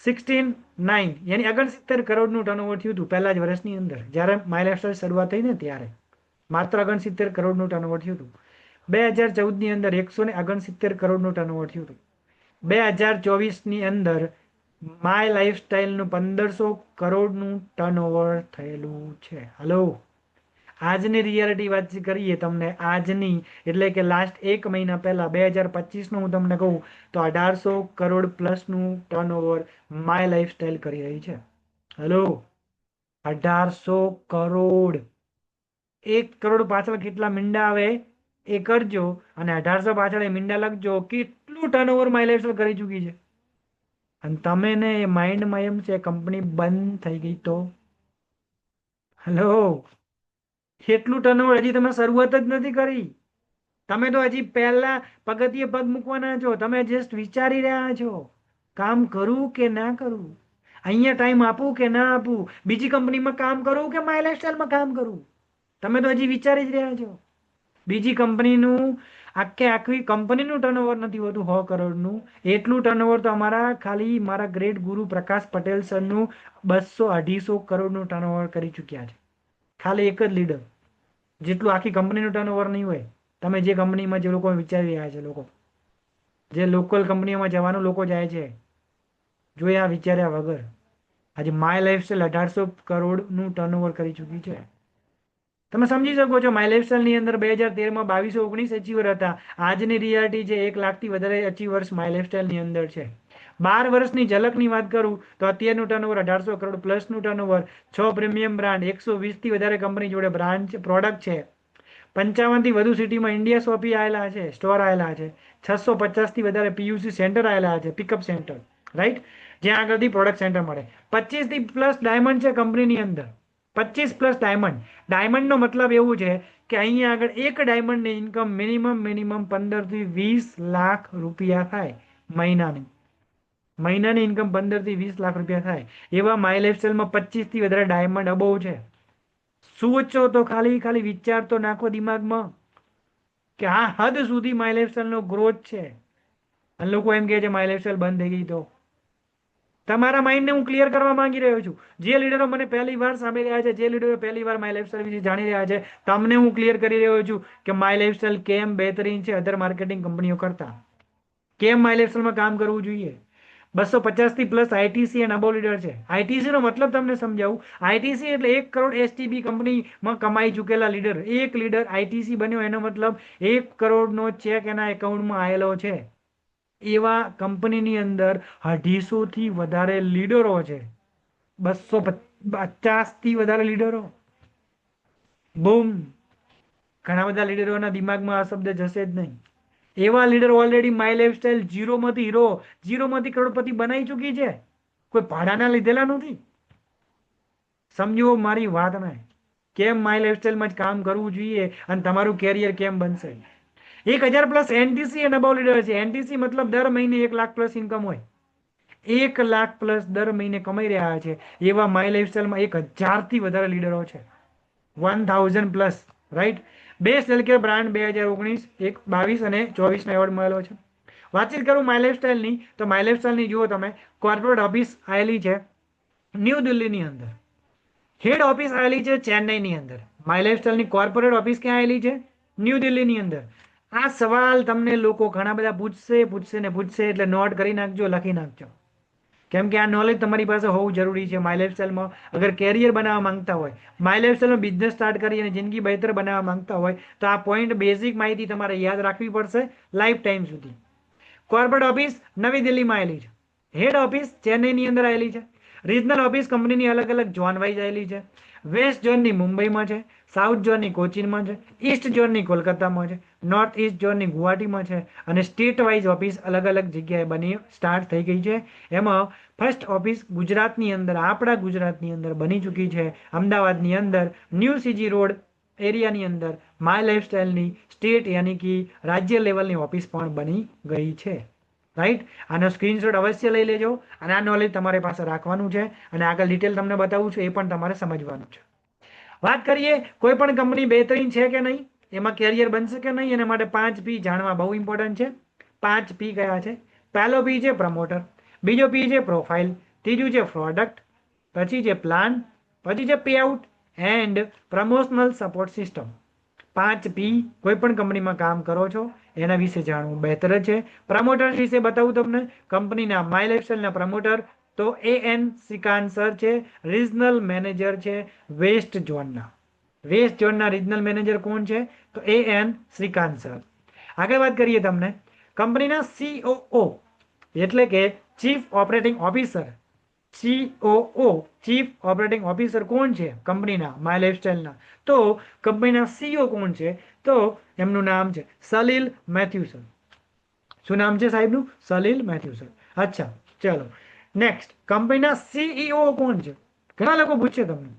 16.9 યાની 69 કરોડનું ટર્નઓવર થયું હતું પહેલા જ વર્ષની અંદર. જ્યારે માય લાઈફસ્ટાઈલ શરૂઆત થઈ ને ત્યારે માત્ર 69 કરોડનું ટર્નઓવર થયું હતું. 2014ની અંદર 169 કરોડનું ટર્નઓવર થયું હતું. 2024ની અંદર માય લાઈફસ્ટાઈલનું 1500 કરોડનું ટર્નઓવર થયેલું છે. હલો, આજની રિયાલિટી વાતચીત કરીએ તમને આજની, એટલે કે લાસ્ટ 1 મહિના પહેલા 2025નું હું તમને કહું તો 1800 કરોડ પ્લસનું ટર્નઓવર માય લાઈફસ્ટાઈલ કરી રહી છે. હલો, 1800 કરોડ. 1 કરોડ પાછળ કેટલા મીંડા આવે એ કરજો અને 1800 પાછળ એ મીંડા લખજો. કેટલું ટર્નઓવર માય લાઈફસ્ટાઈલ કરી ચૂકી છે. અને તમે ને એ માઇન્ડમાં એમ છે કંપની બંધ થઈ ગઈ તો? હલો, એટલું ટર્નઓવર હજી તમે શરૂઆત જ નથી કરી. તમે તો હજી પહેલા પગથિયે પગ મૂકવાના છો. તમે જસ્ટ વિચારી રહ્યા છો કામ કરું કે ના કરું, અહીંયા ટાઈમ આપું કે ના આપું, બીજી કંપનીમાં કામ કરું કે માય લાઈફસ્ટાઈલમાં કામ કરું. તમે તો હજી વિચારી જ રહ્યા છો. બીજી કંપનીનું આખી કંપનીનું ટર્નઓવર નથી હોતું 100 કરોડનું. એટલું ટર્નઓવર તો અમારા ખાલી મારા ગ્રેટ ગુરુ પ્રકાશ પટેલ સરનું 200-250 કરોડનું ટર્નઓવર કરી ચૂક્યા છે. ખાલી એક જ લીડર, જેટલું આખી કંપનીનું ટર્નઓવર નહીં હોય. તમે જે કંપનીમાં જે લોકો વિચારી રહ્યા છે, લોકો જે લોકલ કંપનીઓમાં જવાનું લોકો જાય છે જોયા વિચાર્યા વગર, આજે માય લાઈફસ્ટાઈલ 1800 કરોડનું ટર્નઓવર કરી ચૂકી છે. તમે સમજી શકો છો માય લાઈફસ્ટાઈલની અંદર 2013માં 2219 અચીવર હતા. આજની રિયાલિટી છે 1 લાખથી વધારે અચીવર્સ માય લાઈફસ્ટાઈલની અંદર છે. 12 વર્ષની ઝલકની વાત કરું તો અત્યારનું ટર્નઓવર 1800 કરોડ પ્લસનું ટર્નઓવર, 6 પ્રીમિયમ બ્રાન્ડ, 120 થી વધારે કંપની જોડે બ્રાન્ડ પ્રોડક્ટ છે, 55 થી વધુ સિટીમાં ઇન્ડિયા શોપી આવેલા છે, સ્ટોર આવેલા છે, 650 થી વધારે પીયુસી સેન્ટર આવેલા છે, પિકઅપ સેન્ટર, રાઈટ, જ્યાં આગળથી પ્રોડક્ટ સેન્ટર મળે. 25 થી પ્લસ ડાયમંડ છે કંપનીની અંદર. 25 પ્લસ ડાયમંડ. ડાયમંડનો મતલબ એવું છે કે અહીંયા આગળ એક ડાયમંડની ઇન્કમ મિનિમમ 15 થી 20 લાખ રૂપિયા થાય મહિનાની. મહિનાની ઇન્કમ 15 થી 20 લાખ રૂપિયા થાય એવા માય લાઈફસ્ટાઈલમાં 25 થી વધારે ડાયમંડ અબોવ છે. સોચો તો ખાલી વિચાર તો નાખો દિમાગમાં કે આ હદ સુધી માય લાઈફસ્ટાઈલનો ગ્રોથ છે. અને લોકો એમ કહે છે માય લાઈફસ્ટાઈલ બંધ થઈ ગઈ. તો તમારા માઇન્ડને હું ક્લિયર કરવા માંગી રહ્યો છું. જે લીડરો મને પહેલી વાર સાંભળી રહ્યા છે, જે લીડરો પહેલી વાર માય લાઈફસ્ટાઈલ વિશે જાણી રહ્યા છે, તમને હું ક્લિયર કરી રહ્યો છું કે માય લાઈફસ્ટાઈલ કેમ બહેતરીન છે અધર માર્કેટિંગ કંપનીઓ કરતા. કેમ માય લાઈફસ્ટાઈલમાં કામ કરવું જોઈએ. 250 થી પ્લસ આઈટીસી અને અબો લીડર છે. આઈટીસી નો મતલબ તમને સમજાવું. આઈટીસી એટલે 1 કરોડ એસટીબી કંપનીમાં કમાઈ ચૂકેલા લીડર. એક લીડર આઈટીસી બન્યો એનો મતલબ 1 કરોડનો ચેક એના એકાઉન્ટમાં આવેલો છે. એવા કંપનીની અંદર 250 થી વધારે લીડરો છે. 250 થી વધારે લીડરો. બૂમ. ઘણા બધા લીડરોના દિમાગમાં આ શબ્દ જશે જ નહીં. એવા લીડર ઓલરેડી માય લાઈફસ્ટાઈલ ઝીરોમાંથી હીરો, ઝીરોમાંથી કરોડપતિ બનાવી ચૂકી છે. કોઈ ભાડાના લીધેલા નથી. સમજો મારી વાતને. કેમ માય લાઈફસ્ટાઈલમાં જ કામ કરવું જોઈએ અને તમારું કેરિયર કેમ બનશે. 1000 પ્લસ એનટીસી અને અબવ લીડર છે. એનટીસી મતલબ દર મહિને 1 લાખ પ્લસ ઇન્કમ હોય. 1 લાખ પ્લસ દર મહિને કમાઈ રહ્યા છે એવા માય લાઈફસ્ટાઈલમાં 1000 થી વધારે લીડરો છે. 1000 plus, right. Best healthcare brand 2019, 22 અને 24 એવોર્ડ મળેલો છે. વાતચીત કરું માય લાઈફસ્ટાઈલની તો માય લાઈફસ્ટાઈલની જુઓ તમે, કોર્પોરેટ ઓફિસ આવેલી છે ન્યૂ દિલ્હીની અંદર. હેડ ઓફિસ આવેલી છે ચેન્નઈની અંદર. માય લાઈફસ્ટાઈલની કોર્પોરેટ ઓફિસ ક્યાં આવેલી છે? ન્યૂ દિલ્હીની અંદર. આ સવાલ તમને લોકો ઘણા બધા પૂછશે એટલે નોટ કરી નાખજો, લખી નાખજો. કેમ કે આ નોલેજ તમારી પાસે હોવું જરૂરી છે માય લાઈફસ્ટાઈલમાં. અગર કેરિયર બનાવવા માંગતા હોય, માય લાઈફસ્ટાઈલમાં બિઝનેસ સ્ટાર્ટ કરી અને જિંદગી બહેતર બનાવવા માંગતા હોય તો આ પોઈન્ટ બેઝિક માહિતી તમારે યાદ રાખવી પડશે લાઈફ ટાઈમ સુધી. કોર્પોરેટ ઓફિસ નવી દિલ્હીમાં આવેલી છે. હેડ ઓફિસ ચેન્નઈની અંદર આવેલી છે. રિજનલ ઓફિસ કંપનીની અલગ અલગ ઝોન વાઇઝ આવેલી છે. વેસ્ટ ઝોનની મુંબઈમાં છે, સાઉથ ઝોનની કોચીનમાં છે, ઈસ્ટ ઝોનની કોલકાતામાં છે, નોર્થ ઈસ્ટ ઝોનની ગુવાહાટીમાં છે અને સ્ટેટ વાઇઝ ઓફિસ અલગ અલગ જગ્યાએ બની સ્ટાર્ટ થઈ ગઈ છે. એમાં ફર્સ્ટ ઓફિસ ગુજરાતની અંદર, આપણા ગુજરાતની અંદર બની ચૂકી છે. અમદાવાદની અંદર ન્યૂ સીજી રોડ એરિયાની અંદર માય લાઈફસ્ટાઈલની સ્ટેટ યાની કે રાજ્ય લેવલની ઓફિસ પણ બની ગઈ છે. રાઈટ. આનો સ્ક્રીનશોટ અવશ્ય લઈ લેજો અને આ નોલેજ તમારી પાસે રાખવાનું છે અને આગળ ડિટેલ તમને બતાવું છું એ પણ તમારે સમજવાનું છે. વાત કરીએ કોઈ પણ કંપની બહેતરીન છે કે નહીં, એમાં કેરિયર બનશે કે નહીં, એના માટે 5 P જાણવા બહુ ઇમ્પોર્ટન્ટ છે. 5 P કયા છે? પહેલો P છે પ્રમોટર, બીજો P છે પ્રોફાઇલ, ત્રીજું છે પ્રોડક્ટ, પછી છે પ્લાન, પછી છે pay out and promotional support system. 5 P કોઈ પણ કંપનીમાં કામ કરો છો એના વિશે જાણવું બહેતર છે. પ્રમોટર વિશે બતાવું તમને. કંપનીના માય લાઈફસ્ટાઈલના પ્રમોટર તો AN શ્રીકાંત સર છે, રિજનલ મેનેજર છે વેસ્ટ ઝોનના. વેસ્ટ ઝોનના રિજનલ મેનેજર કોણ છે? તો AN શ્રીકાંત સર. આગળ વાત કરીએ તમને કંપનીના COO એટલે કે chief operating officer. COO chief operating officer કોણ છે કંપનીના માય લાઈફસ્ટાઈલના? તો કંપનીના CEO કોણ છે? તો એમનું નામ છે સલીલ મેથ્યુસન. શું નામ છે સાહેબનું? સલીલ મેથ્યુસન. અચ્છા, ચલો નેક્સ્ટ. કંપનીના CEO કોણ છે? ઘણા લોકો પૂછશે તમને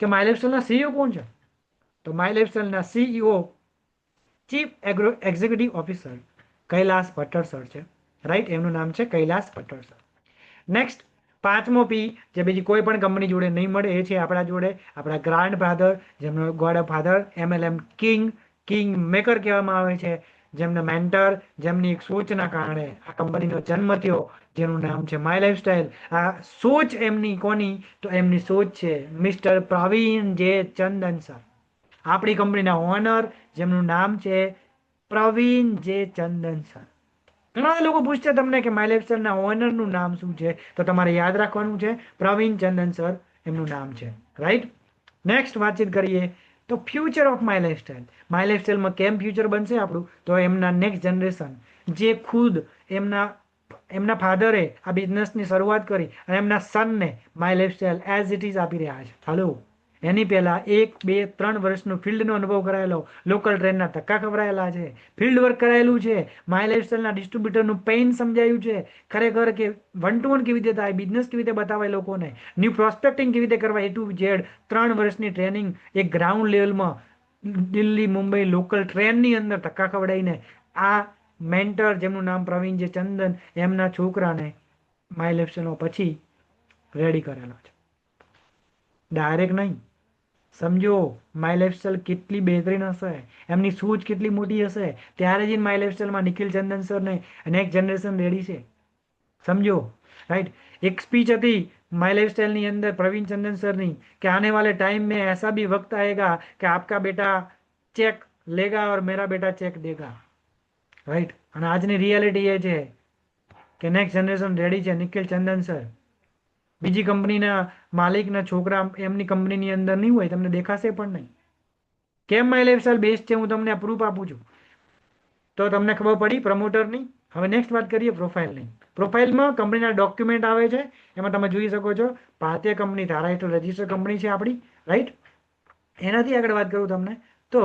કે માય લાઈફસ્ટાઈલના CEO કોણ છે? તો માય લાઈફસ્ટાઈલના CEO chief executive officer Kailash Bhattar sir છે. રાઈટ, એમનું નામ છે કૈલાસ ભટ્ટર સર. નેક્સ્ટ, 5મો P જે બીજી કોઈ પણ કંપની જોડે નહીં મળે એ છે આપણા જોડે આપણા ગ્રાન્ડ ફાધર, જેમનો God father MLM king maker કહેવામાં આવે છે, જેમને મેન્ટર, જેમની એક સોચના કારણે આ કંપનીનો જન્મ થયો, જેનું નામ છે માય લાઈફસ્ટાઈલ. આ સોચ એમની કોની? તો એમની સોચ છે મિસ્ટર પ્રવીણ જે ચંદન સર, આપણી કંપનીના ઓનર, જેમનું નામ છે પ્રવીણ જે ચંદન સર. ઘણા લોકો પૂછશે તમને કે માય લાઈફસ્ટાઈલના ઓનરનું નામ શું છે? તો તમારે યાદ રાખવાનું છે પ્રવીણ ચંદન સર એમનું નામ છે. રાઈટ. નેક્સ્ટ વાતચીત કરીએ તો future of My Lifestyle. My લાઈફસ્ટાઈલમાં કેમ ફ્યુચર બનશે આપણું? તો એમના નેક્સ્ટ જનરેશન જે ખુદ એમના એમના ફાધરે આ બિઝનેસની શરૂઆત કરી અને એમના સનને My Lifestyle as it is આપી રહ્યા છે. હાલો, એની પહેલાં 1, 2, 3 વર્ષનો ફિલ્ડનો અનુભવ કરાયેલો, લોકલ ટ્રેનના ધક્કા ખવડાયેલા છે, ફિલ્ડ વર્ક કરાયેલું છે, માય લાઈફસ્ટાઈલના ડિસ્ટ્રીબ્યુટરનું પેઇન સમજાયું છે, ખરેખર કે 1 to 1 કેવી રીતે થાય, બિઝનેસ કેવી રીતે બતાવાય લોકોને, ન્યૂ પ્રોસ્પેક્ટિંગ કેવી રીતે કરવા, A to Z 3 વર્ષની ટ્રેનિંગ એક ગ્રાઉન્ડ લેવલમાં દિલ્હી મુંબઈ લોકલ ટ્રેનની અંદર ધક્કા ખવડાવીને આ મેન્ટર જેમનું નામ પ્રવીણ જે ચંદન એમના છોકરાને માય લાઈફસ્ટાઈલ પછી રેડી કરેલો છે. ડાયરેક્ટ નહીં. સમજો માય લાઈફસ્ટાઈલ કેટલી બહેતરીન હશે, એમની સૂઝ કેટલી મોટી હશે, ત્યારે જ માય લાઈફસ્ટાઈલમાં નિખિલ ચંદન સરને નેક્સ્ટ જનરેશન રેડી છે. સમજો, રાइट. एक स्पीच હતી माय लाइफस्टाइल ની અંદર प्रवीण चंदन सर ની कि आने वाले टाइम में ऐसा भी वक्त आएगा कि आपका बेटा चेक लेगा और मेरा बेटा चेक देगा, राइट. અને આજની રિયાલિટી એ છે કે નેક્સ્ટ જનરેશન રેડી છે. નિખિલ ચંદન સર બીજી કંપનીના માલિકના છોકરા એમની કંપનીની અંદર નહીં હોય, તમને દેખાશે પણ નહીં. કેમ માય લાઈફસ્ટાઈલ બેસ્ટ છે હું તમને પ્રૂફ આપું છું તો તમને ખબર પડી પ્રમોટરની. હવે નેક્સ્ટ વાત કરીએ પ્રોફાઇલની. પ્રોફાઇલમાં કંપનીના ડોક્યુમેન્ટ આવે છે, એમાં તમે જોઈ શકો છો ભારતીય કંપની ધારા હેઠળ રજીસ્ટર કંપની છે આપણી, રાઈટ. એનાથી આગળ વાત કરું તમને તો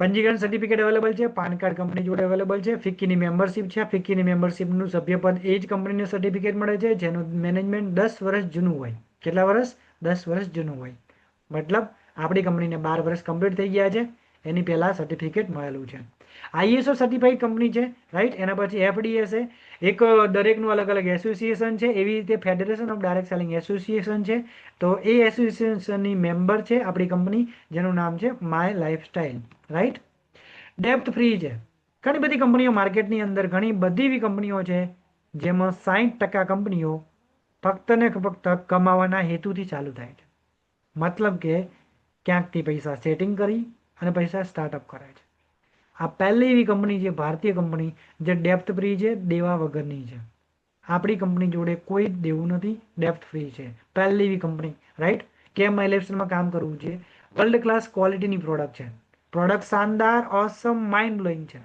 પંજીકરણ સર્ટિફિકેટ અવેલેબલ છે, પાન કાર્ડ કંપની જોડે અવેલેબલ છે, ફિક્કીની મેમ્બરશિપ છે, ફિક્કીની મેમ્બરશિપનું સભ્યપદ એ જ કંપનીને સર્ટિફિકેટ મળે છે જેનું મેનેજમેન્ટ 10 વર્ષ જૂનું હોય. કેટલા વર્ષ? 10 વર્ષ જૂનું હોય. મતલબ આપણી કંપનીને 12 વર્ષ કમ્પ્લીટ થઈ ગયા છે, એની પહેલાં સર્ટિફિકેટ મળેલું છે. ISO સર્ટિફાઈડ કંપની છે, રાઈટ. એના પછી FDSA, એક દરેકનું અલગ અલગ એસોસિએશન છે, એવી રીતે federation of direct selling association છે. તો એ એસોસિએશનની મેમ્બર છે આપણી કંપની જેનું નામ છે my lifestyle, right. Depth free છે. ઘણી બધી કંપનીઓ માર્કેટની અંદર ઘણી બધી એવી કંપનીઓ છે જેમાં 60% કંપનીઓ ફક્ત ને ફક્ત કમાવાના હેતુથી ચાલુ થાય છે. મતલબ કે ક્યાંકથી પૈસા સેટિંગ કરી અને પૈસા સ્ટાર્ટઅપ કરે છે. આ પહેલી એવી કંપની છે ભારતીય કંપની જે ડેપ્થ ફ્રી છે, દેવા વગરની છે. આપણી કંપની જોડે કોઈ જ દેવું નથી, ડેપ્થ ફ્રી છે. પહેલી એવી કંપની, રાઈટ. કેમ માય લાઈફસ્ટાઈલમાં કામ કરવું છે? વર્લ્ડ ક્લાસ ક્વોલિટીની પ્રોડક્ટ છે. પ્રોડક્ટ શાનદાર, ઓસમ, માઇન્ડ બ્લોઈંગ છે.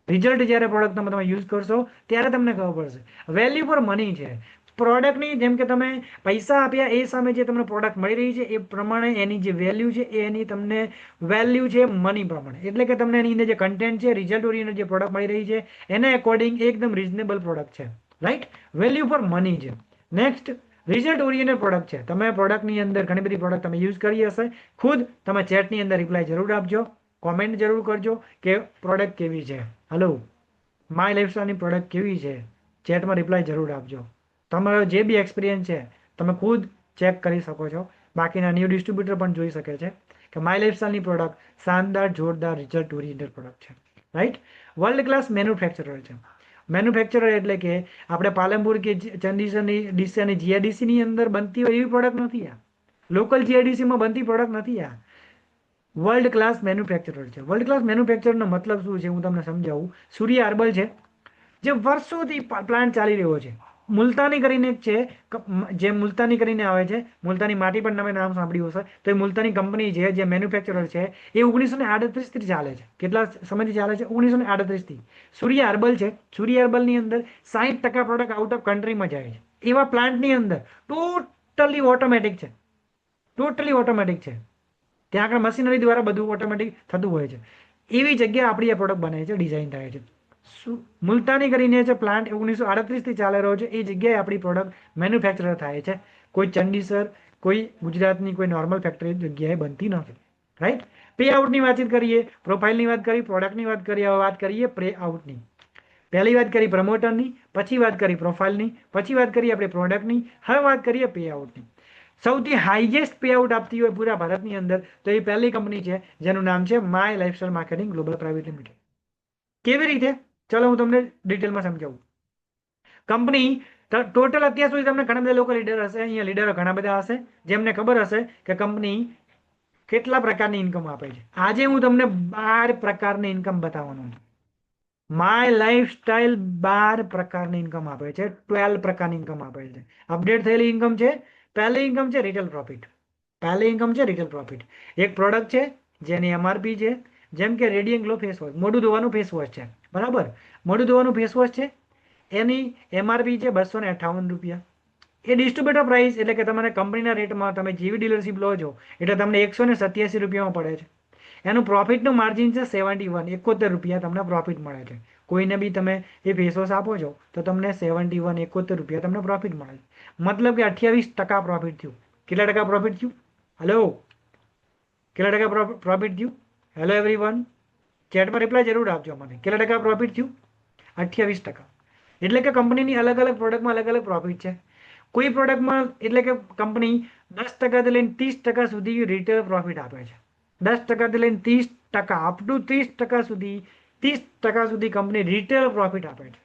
રિઝલ્ટ જ્યારે પ્રોડક્ટમાં તમે યુઝ કરશો ત્યારે તમને ખબર પડશે. વેલ્યુ ફોર મની છે પ્રોડક્ટની. જેમ કે તમે પૈસા આપ્યા એ સામે જે તમને પ્રોડક્ટ મળી રહી છે એ પ્રમાણે એની જે વેલ્યુ છે એ એની તમને વેલ્યુ છે મની પ્રમાણે. એટલે કે તમને એની અંદર જે કન્ટેન્ટ છે, રિઝલ્ટ ઓરિએન્ટેડ જે પ્રોડક્ટ મળી રહી છે એને એકોર્ડિંગ એકદમ રિઝનેબલ પ્રોડક્ટ છે, રાઈટ. વેલ્યુ ફોર મની છે. નેક્સ્ટ રિઝલ્ટ ઓરિએન્ટેડ પ્રોડક્ટ છે. તમે પ્રોડક્ટની અંદર ઘણી બધી પ્રોડક્ટ તમે યુઝ કરી હશે. ખુદ તમે ચેટની અંદર રિપ્લાય જરૂર આપજો, કોમેન્ટ જરૂર કરજો કે પ્રોડક્ટ કેવી છે. હલો, માય લાઈફસ્ટાઈલની પ્રોડક્ટ કેવી છે, ચેટમાં રિપ્લાય જરૂર આપજો. તમારો જે બી એક્સપિરિયન્સ છે તમે ખુદ ચેક કરી શકો છો. બાકીના ન્યૂ ડિસ્ટ્રીબ્યુટર પણ જોઈ શકે છે કે માય લાઈફસ્ટાઈલની પ્રોડક્ટ શાનદાર, જોરદાર, રિઝલ્ટ ઓરિએન્ટેડ પ્રોડક્ટ છે, રાઈટ. વર્લ્ડ ક્લાસ મેન્યુફેક્ચરર છે. મેન્યુફેક્ચરર એટલે કે આપણે પાલનપુર કે ચંદીસરની ડીસાની GIDCની અંદર બનતી હોય એવી પ્રોડક્ટ નથી. આ લોકલ GIDCમાં બનતી પ્રોડક્ટ નથી. આ વર્લ્ડ ક્લાસ મેન્યુફેક્ચરર છે. વર્લ્ડ ક્લાસ મેન્યુફેક્ચરનો મતલબ શું છે હું તમને સમજાવું. સૂર્ય હર્બલ છે જે વર્ષોથી પ્લાન્ટ ચાલી રહ્યો છે. મુલતાની કરીને એક છે, જે મુલતાની કરીને આવે છે, મુલતાની માટી પણ તમે નામ સાંભળ્યું હશે. તો એ મુલતાની કંપની છે જે મેન્યુફેક્ચરર છે એ 1938થી ચાલે છે. કેટલા સમયથી ચાલે છે? 1938થી. સૂર્ય હર્બલ છે. સૂર્ય હર્બલની અંદર 60% પ્રોડક્ટ આઉટ ઓફ કન્ટ્રીમાં જાય છે. એવા પ્લાન્ટની અંદર ટોટલી ઓટોમેટિક છે. ટોટલી ઓટોમેટિક છે. ત્યાં આગળ મશીનરી દ્વારા બધું ઓટોમેટિક થતું હોય છે. એવી જગ્યાએ આપણી આ પ્રોડક્ટ બને છે, ડિઝાઇન થાય છે. મુલતાની કરીને છે પ્લાન્ટ 1938થી ચાલી રહ્યો છે. એ જગ્યાએ આપણી પ્રોડક્ટ મેન્યુફેક્ચર થાય છે. કોઈ ચંડીસર, કોઈ ગુજરાતની કોઈ નોર્મલ ફેક્ટરી જગ્યાએ બનતી નથી, રાઈટ. પે આઉટની વાતચીત કરીએ, પ્રોફાઇલની વાત કરી, પ્રોડક્ટની વાત કરીએ. હવે વાત કરીએ પે આઉટની. પહેલી વાત કરી પ્રમોટરની, પછી વાત કરી પ્રોફાઇલની, પછી વાત કરીએ આપણે પ્રોડક્ટની, હવે વાત કરીએ પે આઉટની. સૌથી હાઈએસ્ટ પે આઉટ આપતી હોય પૂરા ભારતની અંદર તો એ પહેલી કંપની છે જેનું નામ છે my lifestyle marketing global private limited. કેવી રીતે? ચલો હું તમને ડિટેલમાં સમજાવું. કંપની ટોટલ અત્યાર સુધી તમને ઘણા બધા લોકો લીડર હશે, અહીંયા લીડરો ઘણા બધા હશે જેમને ખબર હશે કે કંપની કેટલા પ્રકારની ઇન્કમ આપે છે. આજે હું તમને 12 પ્રકારની ઇન્કમ બતાવવાનો છું. માય લાઈફસ્ટાઈલ 12 પ્રકારની ઇન્કમ આપે છે, 12 પ્રકારની ઇન્કમ આપે છે. અપડેટ થયેલી ઇન્કમ છે. પહેલી ઇન્કમ છે રિટેલ પ્રોફિટ. પહેલી ઇન્કમ છે રિટેલ પ્રોફિટ. એક પ્રોડક્ટ છે જેની MRP છે, જેમ કે રેડિયન્ટ ગ્લો ફેસ વોશ, મોઢું ધોવાનું ફેસ વોશ છે, બરાબર. મોઢું ધોવાનું ફેસ વોશ છે. એની MRP છે 258 રૂપિયા. એ ડિસ્ટ્રીબ્યુટર પ્રાઇસ એટલે કે તમારે કંપનીના રેટમાં તમે જેવી ડીલરશીપ લો છો એટલે તમને 187 રૂપિયામાં પડે છે. એનું પ્રોફિટનું માર્જિન છે 71 રૂપિયા તમને પ્રોફિટ મળે છે. કોઈને બી તમે એ ફેસવોશ આપો છો તો તમને 71 રૂપિયા તમને પ્રોફિટ મળે છે. મતલબ કે 28% પ્રોફિટ થયું. કેટલા ટકા પ્રોફિટ થયું? હલો, કેટલા ટકા પ્રોફિટ થયું? હેલો એવરીવન, ચેટમાં રિપ્લાય જરૂર આપજો મને. કેટલા ટકા પ્રોફિટ થયું? 28%. એટલે કે કંપનીની અલગ અલગ પ્રોડક્ટમાં અલગ અલગ પ્રોફિટ છે. કોઈ પ્રોડક્ટમાં એટલે કે કંપની 10%થી લઈને 30% સુધી રિટેલ પ્રોફિટ આપે છે. 10%થી લઈને 30% અપ ટુ 30% સુધી 30% સુધી કંપની રિટેલ પ્રોફિટ આપે છે.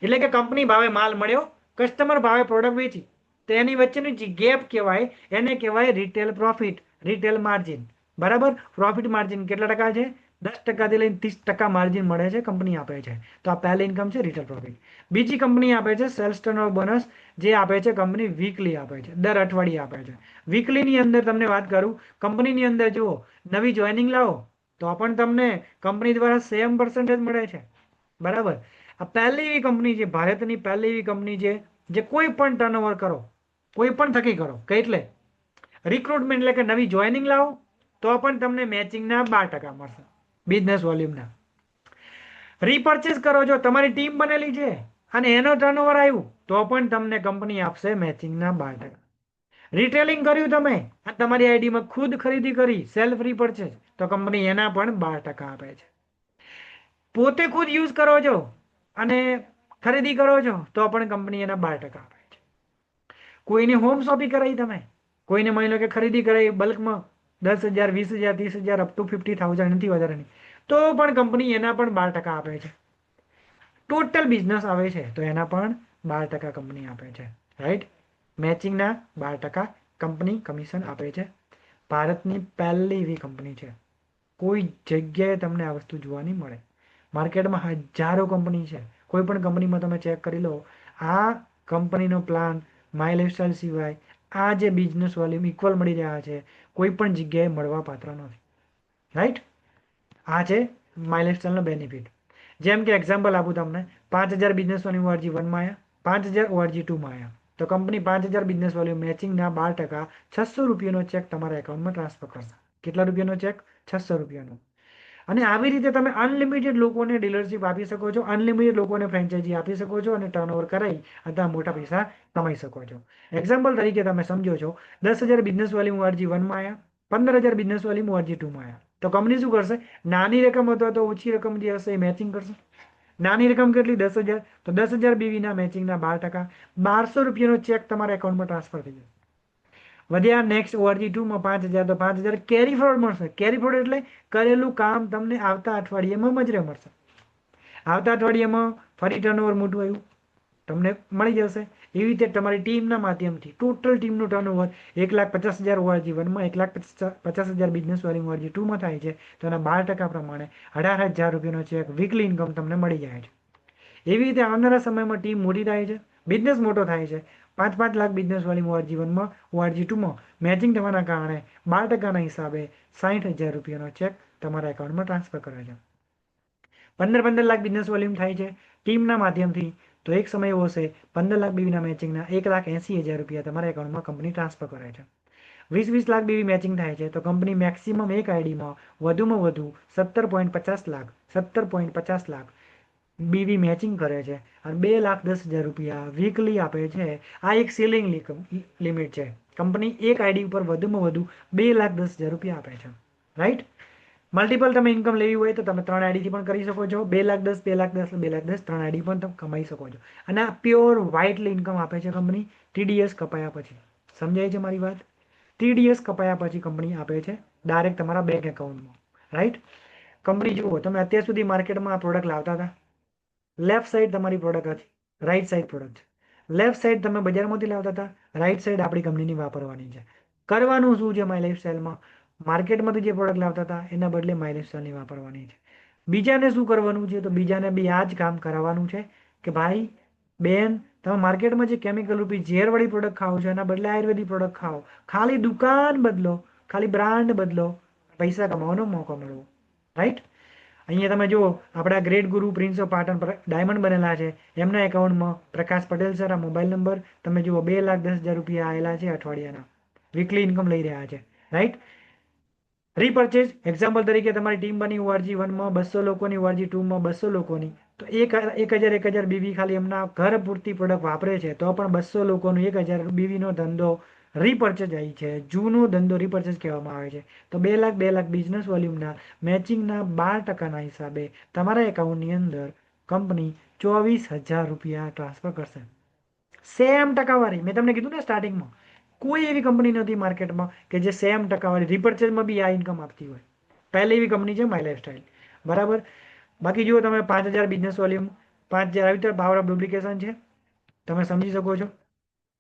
એટલે કે કંપની ભાવે માલ મળ્યો, કસ્ટમર ભાવે પ્રોડક્ટ વેચી, તો એની વચ્ચેની જે ગેપ કહેવાય એને કહેવાય રિટેલ પ્રોફિટ, રિટેલ માર્જિન. બરાબર. પ્રોફિટ માર્જિન કેટલા ટકા છે? 10%થી લઈને 30% માર્જિન મળે છે, કંપની આપે છે. તો આ પહેલી ઇન્કમ છે રિટેલ પ્રોફિટ. બીજી કંપની આપે છે સેલ્સ ટર્નઓવર બોનસ, જે આપે છે કંપની વીકલી આપે છે, દર અઠવાડિયે આપે છે. વીકલીની અંદર તમને વાત કરું, કંપનીની અંદર જુઓ, નવી જોઈનિંગ લાવો તો પણ તમને કંપની દ્વારા સેમ પર્સન્ટેજ મળે છે. બરાબર. આ પહેલી એવી કંપની છે, ભારતની પહેલી એવી કંપની છે જે કોઈ પણ ટર્નઓવર કરો, કોઈ પણ થકી કરો, કઈ એટલે રિક્રુટમેન્ટ એટલે કે નવી જોઈનિંગ લાવો તો પણ તમને મેચિંગના 12% મળશે બિઝનેસ વોલ્યુમના. રીપર્ચેસ કરો છો, તમારી ટીમ બનેલી છે અને એનો ટર્નઓવર આવ્યું તો પણ તમને કંપની આપશે મેચિંગના 12%. રિટેલિંગ કર્યું તમે અને તમારી આઈડીમાં ખુદ ખરીદી કરી, સેલ્ફ રીપર્ચેસ, તો કંપની એના પણ 12% આપે છે. પોતે ખુદ યુઝ કરો છો અને ખરીદી કરો છો તો પણ કંપની એના 12% આપે છે. કોઈને હોમ શોપિંગ કરાવી તમે, કોઈને માની લો કે ખરીદી કરાવી બલ્કમાં 10,000, 20,000, 30,000 અપ ટુ 50,000 નથી વધારાની, તો પણ કંપની એના પણ 12% આપે છે. ટોટલ બિઝનેસ આવે છે તો એના પણ 12% કંપની આપે છે. રાઈટ. મેચિંગના 12% કંપની કમિશન આપે છે. ભારતની પહેલી એવી કંપની છે. કોઈ જગ્યાએ તમને આ વસ્તુ જોવા નહીં મળે. માર્કેટમાં હજારો કંપની છે, કોઈ પણ કંપનીમાં તમે ચેક કરી લો, આ કંપનીનો પ્લાન માય લાઈફસ્ટાઈલ સિવાય આ જે બિઝનેસ વોલ્યુમ ઇક્વલ મળી રહ્યા છે કોઈ પણ જગ્યાએ મળવા પાત્ર નથી. રાઈટ. આ છે માય લાઈફસ્ટાઈલનો બેનિફિટ. જેમ કે એક્ઝામ્પલ આપું તમને, 5,000 બિઝનેસ વોલ્યુમ ORG 1માં આવ્યા, 5,000 ORG 2માં આવ્યા, તો કંપની 5,000 બિઝનેસ વોલ્યુમ મેચિંગના 12% 600 રૂપિયાનો ચેક તમારા એકાઉન્ટમાં ટ્રાન્સફર કરશે. કેટલા રૂપિયાનો ચેક? 600 રૂપિયાનો. અને આવી રીતે તમે અનલિમિટેડ લોકોને ડીલરશીપ આપી શકો છો, અનલિમિટેડ લોકોને ફ્રેન્ચાઇઝી આપી શકો છો અને ટર્નઓવર કરાવી અને તમે મોટા પૈસા કમાઈ શકો છો. એક્ઝામ્પલ તરીકે તમે સમજો છો, 10,000 બિઝનેસ વોલ્યુમ ORG 1માં આવ્યા, 15,000 બિઝનેસ વોલ્યુમ ORG 2માં આવ્યા, તો કંપની શું કરશે? નાની રકમ અથવા તો ઓછી રકમ જે હશે એ મેચિંગ કરશે. નાની રકમ કેટલી? 10,000, તો 10,000 બીવીના મેચિંગના 12%, 1,200 રૂપિયાનો ચેક તમારા એકાઉન્ટમાં ટ્રાન્સફર થઈ જશે. વધ્યા નેક્સ્ટ ORG 2માં 5,000, તો 5,000 કેરી ફોરવર્ડ મળશે. કેરી ફોરવર્ડ એટલે કરેલું કામ તમને આવતા અઠવાડિયામાં મજરે મળશે. આવતા અઠવાડિયામાં ફરી ટર્નઓવર મોટું આવ્યું, તમને મળી જશે. એવી રીતે તમારી ટીમના માધ્યમથી ટોટલ ટીમનું turnover 1,50,000 ORG 1માં, 1,50,000 business volume ORG 2માં થાય છે, તો એના 12% પ્રમાણે 18,000 રૂપિયાનો ચેક વીકલી ઇન્કમ તમને મળી જાય છે. એવી રીતે આવનારા સમયમાં ટીમ મોટી થાય છે, બિઝનેસ મોટો થાય છે. 5-5 લાખ બિઝનેસ વોલ્યુમ ORG 1માં, ORG 2માં મેચિંગ થવાના કારણે 12%ના હિસાબે 60,000 રૂપિયાનો ચેક તમારા એકાઉન્ટમાં ટ્રાન્સફર કરે છે. 15-15 લાખ બિઝનેસ વોલ્યુમ થાય છે ટીમના માધ્યમથી, તો એક સમય એવો હશે 15 લાખ બીવીના મેચિંગના 1,80,000 રૂપિયા તમારા એકાઉન્ટમાં કંપની ટ્રાન્સફર કરે છે. 20-20 લાખ બીવી મેચિંગ થાય છે તો કંપની મેક્સિમમ એક આઈડીમાં વધુમાં વધુ 17.50 લાખ બીવી મેચિંગ કરે છે અને 2,10,000 રૂપિયા વીકલી આપે છે. આ એક સીલિંગ લિમિટ છે. કંપની એક આઈડી ઉપર વધુમાં વધુ 2,10,000 રૂપિયા આપે છે. રાઈટ. મલ્ટિપલ તમે ઇન્કમ લેવી હોય તો તમે 3 આઈડીથી પણ કરી શકો છો. 2,10,000, 2,10,000, 2,10,000 3 આઈડી પણ તમે કમાઈ શકો છો. અને આ પ્યોર વ્હાઇટલી ઇન્કમ આપે છે કંપની TDS કપાયા પછી. સમજાય છે મારી વાત? TDS કપાયા પછી કંપની આપે છે ડાયરેક્ટ તમારા બેંક એકાઉન્ટમાં. રાઈટ. કંપની જુઓ, તમે અત્યાર સુધી માર્કેટમાં આ પ્રોડક્ટ લાવતા હતા, લેફ્ટ સાઈડ તમારી પ્રોડક્ટ હતી, રાઈટ સાઈડ પ્રોડક્ટ છે. લેફ્ટ સાઈડ તમે બજારમાંથી લાવતા હતા, રાઈટ સાઈડ આપણી કંપનીની વાપરવાની છે. કરવાનું શું છે માય લાઈફસ્ટાઈલમાં? માર્કેટમાંથી જે પ્રોડક્ટ લાવતા હતા એના બદલે માય લાઈફસ્ટાઈલની વાપરવાની છે. બીજાને શું કરવાનું છે? તો બીજાને બી આ જ કામ કરાવવાનું છે કે ભાઈ બેન, તમે માર્કેટમાં જે કેમિકલ રૂપી ઝેરવાળી પ્રોડક્ટ ખાઓ છો એના બદલે આયુર્વેદિક પ્રોડક્ટ ખાઓ. ખાલી દુકાન બદલો, ખાલી બ્રાન્ડ બદલો, પૈસા કમાવાનો મોકો મળવો. રાઈટ. અહીંયા તમે જુઓ આપણા ગ્રેટ ગુરુ પ્રિન્સ ઓફ પાટણ ડાયમંડ બનેલા છે, એમના એકાઉન્ટમાં પ્રકાશ પટેલ સર આ મોબાઈલ નંબર તમે જુઓ 2,10,000 રૂપિયા આવેલા છે અઠવાડિયાના, વીકલી ઇન્કમ લઈ રહ્યા છે, રાઈટ. રીપર્ચેઝ એક્ઝામ્પલ તરીકે તમારી ટીમ બની ઓઆરજી 1માં 200 લોકોની, ઓઆરજી 2માં 200 લોકોની, તો 1,000 બીવી ખાલી એમના ઘર પૂરતી પ્રોડક્ટ વાપરે છે તો પણ 200 લોકોનું 1,000 બીવીનો ધંધો રીપર્ચેઝ આવી છે, જૂનો ધંધો રીપર્ચેઝ કહેવામાં આવે છે. તો 2,00,000 બિઝનેસ વોલ્યુમના મેચિંગના 12% હિસાબે તમારા એકાઉન્ટની અંદર કંપની 24,000 રૂપિયા ટ્રાન્સફર કરશે. સેમ ટકાવારી મેં તમને કીધું ને સ્ટાર્ટિંગમાં, કોઈ એવી કંપની નથી માર્કેટમાં કે જે સેમ ટકાવાળી રીપર્ચેઝમાં બી આ ઇન્કમ આપતી હોય. પહેલી એવી કંપની છે માય લાઈફસ્ટાઈલ, બરાબર. બાકી જુઓ તમે 5,000 બિઝનેસ વોલ્યુમ, 5,000 આવી રીતે પાવર ઓફ ડુપ્લિકેશન છે, તમે સમજી શકો છો,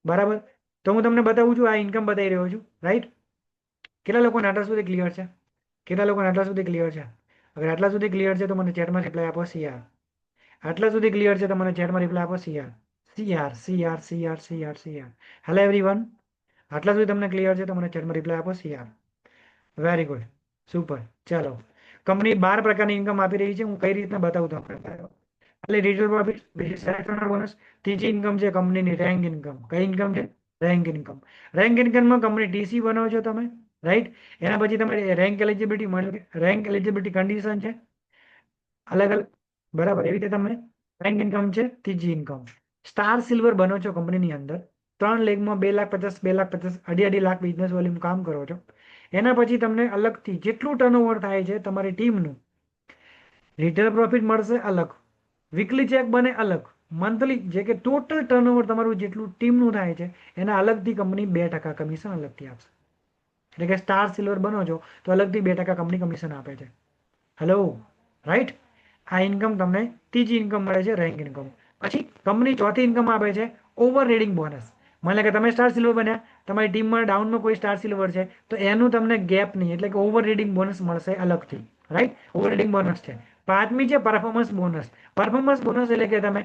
બરાબર. તો હું તમને બતાવું છું, આ ઇન્કમ બતાવી રહ્યો છું, રાઈટ. કેટલા લોકોને આટલા સુધી ક્લિયર છે? કેટલા લોકોને આટલા સુધી ક્લિયર છે? અગર આટલા સુધી ક્લિયર છે તો મને ચેટમાં રિપ્લાય આપો સીઆર. આટલા સુધી ક્લિયર છે તો મને ચેટમાં રિપ્લાય આપો CR. CR CR CR CR CR. Hello everyone, આટલા સુધી તમને ક્લિયર છે તો મને ચેટમાં રિપ્લાય આપો સીઆર. Very good, super. ચાલો, કંપની 12 પ્રકારની ઇન્કમ આપી રહી છે, હું કઈ રીતના બતાવું તમને. એટલે રિઝર્વ પ્રોફિટ, બીજી સેલેક્શનલ બોનસ, ત્રીજી ઇન્કમ છે કંપનીની રેન્ક ઇન્કમ. કઈ ઇન્કમ છે? Rank income. રેન્ક ઇન્કમમાં કંપની ટીસી બનાવો છો તમે, રાઈટ. એના પછી તમે રેન્ક એલિજિબિલિટી મળે, રેન્ક એલિજિબિલિટી કન્ડિશન છે અલગ અલગ, બરાબર. એવી રીતે તમે રેન્ક ઇન્કમ છે ત્રીજી ઇન્કમ. સ્ટાર સિલ્વર બનો છો કંપનીની અંદર, 3 લેગમાં 2,50,000 2,50,000 2.5 લાખ બિઝનેસ વોલ્યુમ કામ કરો છો. એના પછી તમને અલગથી જેટલું ટર્નઓવર થાય છે તમારી ટીમનું, રિટેલ પ્રોફિટ મળશે અલગ, વીકલી ચેક બને અલગ, મંથલી જે કે ટોટલ ટર્નઓવર તમારું જેટલું ટીમનું થાય છે એના અલગથી કંપની 2% કમિશન અલગથી આપશે. એટલે કે સ્ટાર સિલ્વર બનો છો તો અલગથી 2% કંપની કમિશન આપે છે. Hello, right. આ ઇન્કમ તમને ત્રીજી ઇન્કમ મળે છે, રેન્ક ઇન્કમ. પછી કંપની ચોથી ઇન્કમ આપે છે ઓવર રીડિંગ બોનસ. માની કે તમે સ્ટાર સિલ્વર બન્યા, તમારી ટીમમાં ડાઉનમાં કોઈ સ્ટાર સિલ્વર છે તો એનું તમને ગેપ નહીં, એટલે કે ઓવર રીડિંગ બોનસ મળશે અલગથી, રાઈટ. ઓવર રીડિંગ બોનસ છે. પાંચમી છે પરફોર્મન્સ બોનસ. પરફોર્મન્સ બોનસ એટલે કે તમે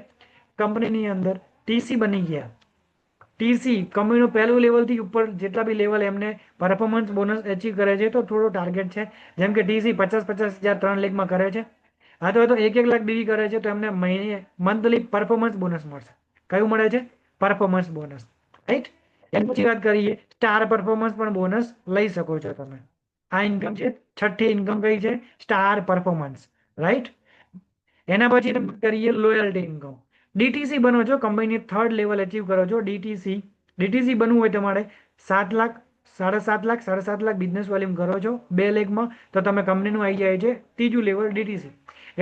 કંપનીની અંદર ટીસી બની ગયા, ટીસી કંપનીનું પહેલું લેવલથી ઉપર જેટલા બી લેવલ એમને પરફોર્મન્સ બોનસ એચીવ કરે છે તો થોડો ટાર્ગેટ છે, જેમ કે ટીસી 50,000 3 લેગમાં કરે છે, અથવા તો 1 લાખ બીવી કરે છે તો એમને મહિને મંથલી પરફોર્મન્સ બોનસ મળશે. કયું મળે છે? Performance bonus, right. એની પછી વાત કરીએ, સ્ટાર પરફોર્મન્સ પણ બોનસ લઈ શકો છો તમે. આ ઇન્કમ છે છઠ્ઠી ઇન્કમ, કઈ છે? Star performance, right. એના પછી કરીએ લોયલ્ટી ઇન્કમ. ડીટીસી બનો છો, કંપનીની 3rd લેવલ અચીવ કરો છો. ડીટીસી, ડીટીસી બનવું હોય તમારે 7 લાખ 7.5 લાખ 7.5 લાખ બિઝનેસ વોલ્યુમ કરો છો 2 લેગમાં તો તમે કંપનીનું આવી જાય છે ત્રીજું લેવલ ડીટીસી.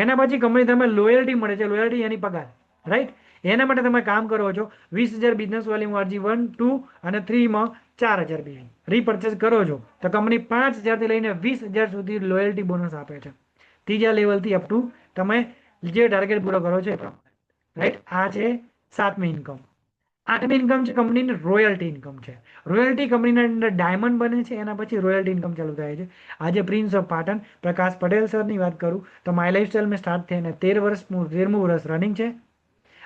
એના પછી કંપની તમે લોયલ્ટી મળે છે, લોયલ્ટી એની પગાર, રાઈટ. એના માટે તમે કામ કરો છો 20,000 બિઝનેસ વોલ્યુમ અરજી 1 2 અને 3માં 4,000 બીવી રીપર્ચેઝ કરો છો તો કંપની 5,000 થી લઈને 20,000 સુધી લોયલ્ટી બોનસ આપે છે, ત્રીજા લેવલથી અપ ટુ તમે જે ટાર્ગેટ પૂરો કરો છો એ પ્રમાણે, રાઈટ. આ છે સાતમી ઇન્કમ. આઠમી ઇન્કમ છે કંપનીની રોયલ્ટી ઇન્કમ છે. રોયલ્ટી કંપનીના અંદર ડાયમંડ બને છે, એના પછી રોયલ્ટી ઇન્કમ ચાલુ થાય છે. આજે પ્રિન્સ ઓફ પાટણ પ્રકાશ પટેલ સરની વાત કરું તો માય લાઈફસ્ટાઈલ મેં સ્ટાર્ટ થઈને 13મું વર્ષ રનિંગ છે.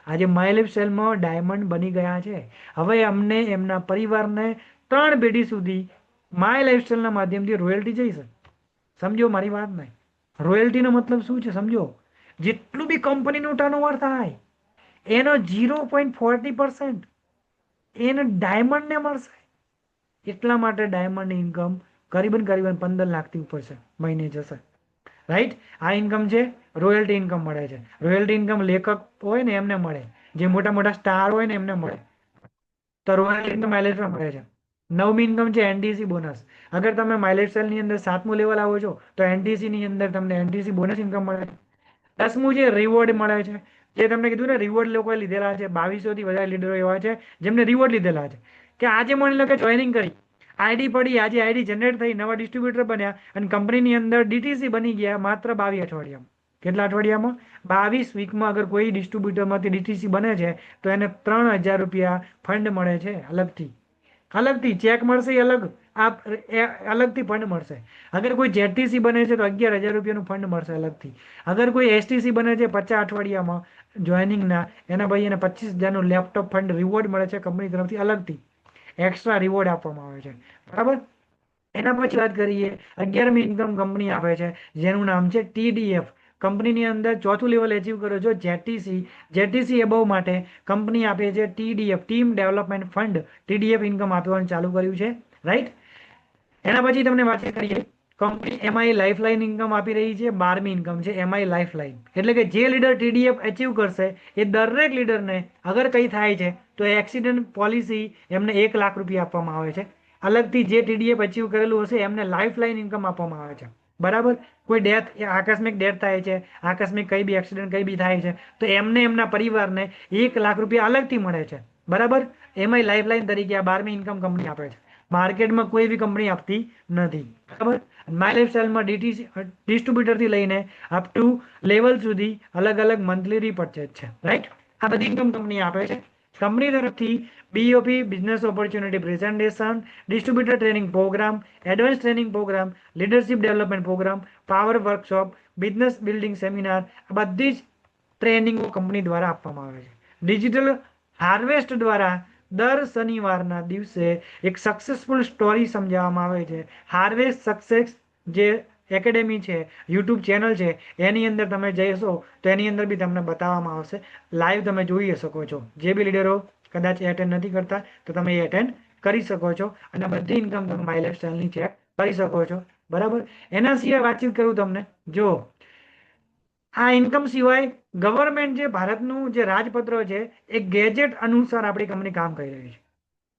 આજે માય લાઈફસ્ટાઈલમાં ડાયમંડ બની ગયા છે. હવે અમને એમના પરિવારને 3 પેઢી સુધી માય લાઈફસ્ટાઈલના માધ્યમથી રોયલ્ટી જઈશે. સમજો મારી વાત નહીં. રોયલ્ટીનો મતલબ શું છે સમજો, જેટલું બી કંપનીનું ટર્નઓવર થાય એનો 0.40% એને ડાયમંડને મળશે. એટલા માટે ડાયમંડ ઇન્કમ કરીબન 15 લાખથી ઉપર છે, મહિને જશે, રાઈટ. આ ઇન્કમ છે રોયલ્ટી ઇન્કમ મળે છે. રોયલ્ટી ઇન્કમ લેખક હોય ને એમને મળે, જે મોટા મોટા સ્ટાર હોય ને એમને મળે, તો રોયલ્ટી ઇન્કમ માઇલેજમાં મળે છે. નવમી ઇન્કમ છે એનટીસી બોનસ. અગર તમે માઇલેજ સેલની અંદર 7મું લેવલ આવો છો તો એનટીસી ની અંદર તમને એનટીસી બોનસ ઇન્કમ મળે છે. 10મું છે રિવોર્ડ મળે છે. જે તમને કીધું ને રિવોર્ડ લોકોએ લીધેલા છે, 2200 થી વધારે લીડરો એવા છે જેમને રિવોર્ડ લીધેલા છે, કે આજે માની લો કે જોઈનિંગ કરી, આઈડી પડી, આજે આઈડી જનરેટ થઈ, નવા ડિસ્ટ્રીબ્યુટર બન્યા અને કંપનીની અંદર ડીટીસી બની ગયા માત્ર 22 અઠવાડિયામાં. કેટલા અઠવાડિયામાં? 22 વીકમાં. અગર કોઈ ડિસ્ટ્રીબ્યુટરમાંથી ડીટીસી બને છે તો એને 3,000 રૂપિયા ફંડ મળે છે અલગથી, અલગથી ચેક મળશે એ અલગ, આ અલગથી ફંડ મળશે. અગર કોઈ જેટીસી બને છે તો 11,000 રૂપિયાનું ફંડ મળશે અલગથી. અગર કોઈ એસટીસી બને છે 50 અઠવાડિયામાં જોઈનિંગના, એના ભાઈ એને 25,000નું લેપટોપ ફંડ રિવોર્ડ મળે છે કંપની તરફથી અલગથી, એક્સ્ટ્રા રિવોર્ડ આપવામાં આવે છે, બરાબર. એના પછી વાત કરીએ 11મી ઇન્કમ કંપની આપે છે જેનું નામ છે ટીડીએફ, કંપનીની અંદર ચોથું લેવલ એચીવ કરો છો જેટીસી એબવ માટે કંપની આપે છે ટીડીએફ, ટીમ ડેવલપમેન્ટ ફંડ, ટીડીએફ ઇન્કમ આપવાનું ચાલુ કર્યું છે, રાઈટ. એના પછી તમને વાત કરીએ, કંપની એમઆઈ લાઈફલાઈન ઇન્કમ આપી રહી છે, 12મી ઇન્કમ છે એમઆઈ લાઈફલાઈન. એટલે કે જે લીડર ટીડીએફ અચીવ કરશે એ દરેક લીડરને અગર કંઈ થાય છે તો એક્સિડન્ટ પોલિસી એમને 1 લાખ રૂપિયા આપવામાં આવે છે. અલગથી જે ટીડીએફ અચીવ કરેલું હશે એમને લાઈફલાઈન ઇન્કમ આપવામાં આવે છે, બરાબર. કોઈ આકસ્મિક ડેથ થાય છે, આકસ્મિક કંઈ બી એક્સિડન્ટ કંઈ બી થાય છે તો એમને એમના પરિવારને 1 લાખ રૂપિયા અલગથી મળે છે, બરાબર. એમાંય લાઈફલાઈન તરીકે આ 12મી ઇન્કમ કંપની આપે છે. માર્કેટમાં કોઈ બી કંપની આપતી નથી, બરાબર. માય લાઈફસ્ટાઈલમાં ડિસ્ટ્રીબ્યુટરથી લઈને અપ ટુ લેવલ સુધી અલગ અલગ મંથલી રીપર્ચેઝ છે, રાઈટ. આ બધી ઇન્કમ કંપની આપે છે. કંપની તરફથી BOP business opportunity presentation, distributor training program, advance training program, leadership development program, power workshop, business building seminar, આ બધી જ ટ્રેનિંગો કંપની દ્વારા આપવામાં આવે છે. ડિજિટલ હાર્વેસ્ટ દ્વારા દર શનિવારના દિવસે એક સક્સેસફુલ સ્ટોરી સમજાવવામાં આવે છે. હાર્વેસ્ટ સક્સેસ જે એકેડેમી છે, યુટ્યુબ ચેનલ છે, એની અંદર તમે જઈશો તો એની અંદર બી તમને બતાવવામાં આવશે. લાઈવ તમે જોઈ શકો છો. જે બી લીડરો કદાચ એટેન્ડ નથી કરતા તો તમે એ એટેન્ડ કરી શકો છો અને બધી ઇન્કમ તમે માય લાઈફસ્ટાઈલની ચેક કરી શકો છો, બરાબર. એના સિવાય વાતચીત કરું તમને, જો આ ઇન્કમ સિવાય ગવર્મેન્ટ જે ભારતનું જે રાજપત્ર છે એ ગેજેટ અનુસાર આપણી કંપની કામ કરી રહી છે.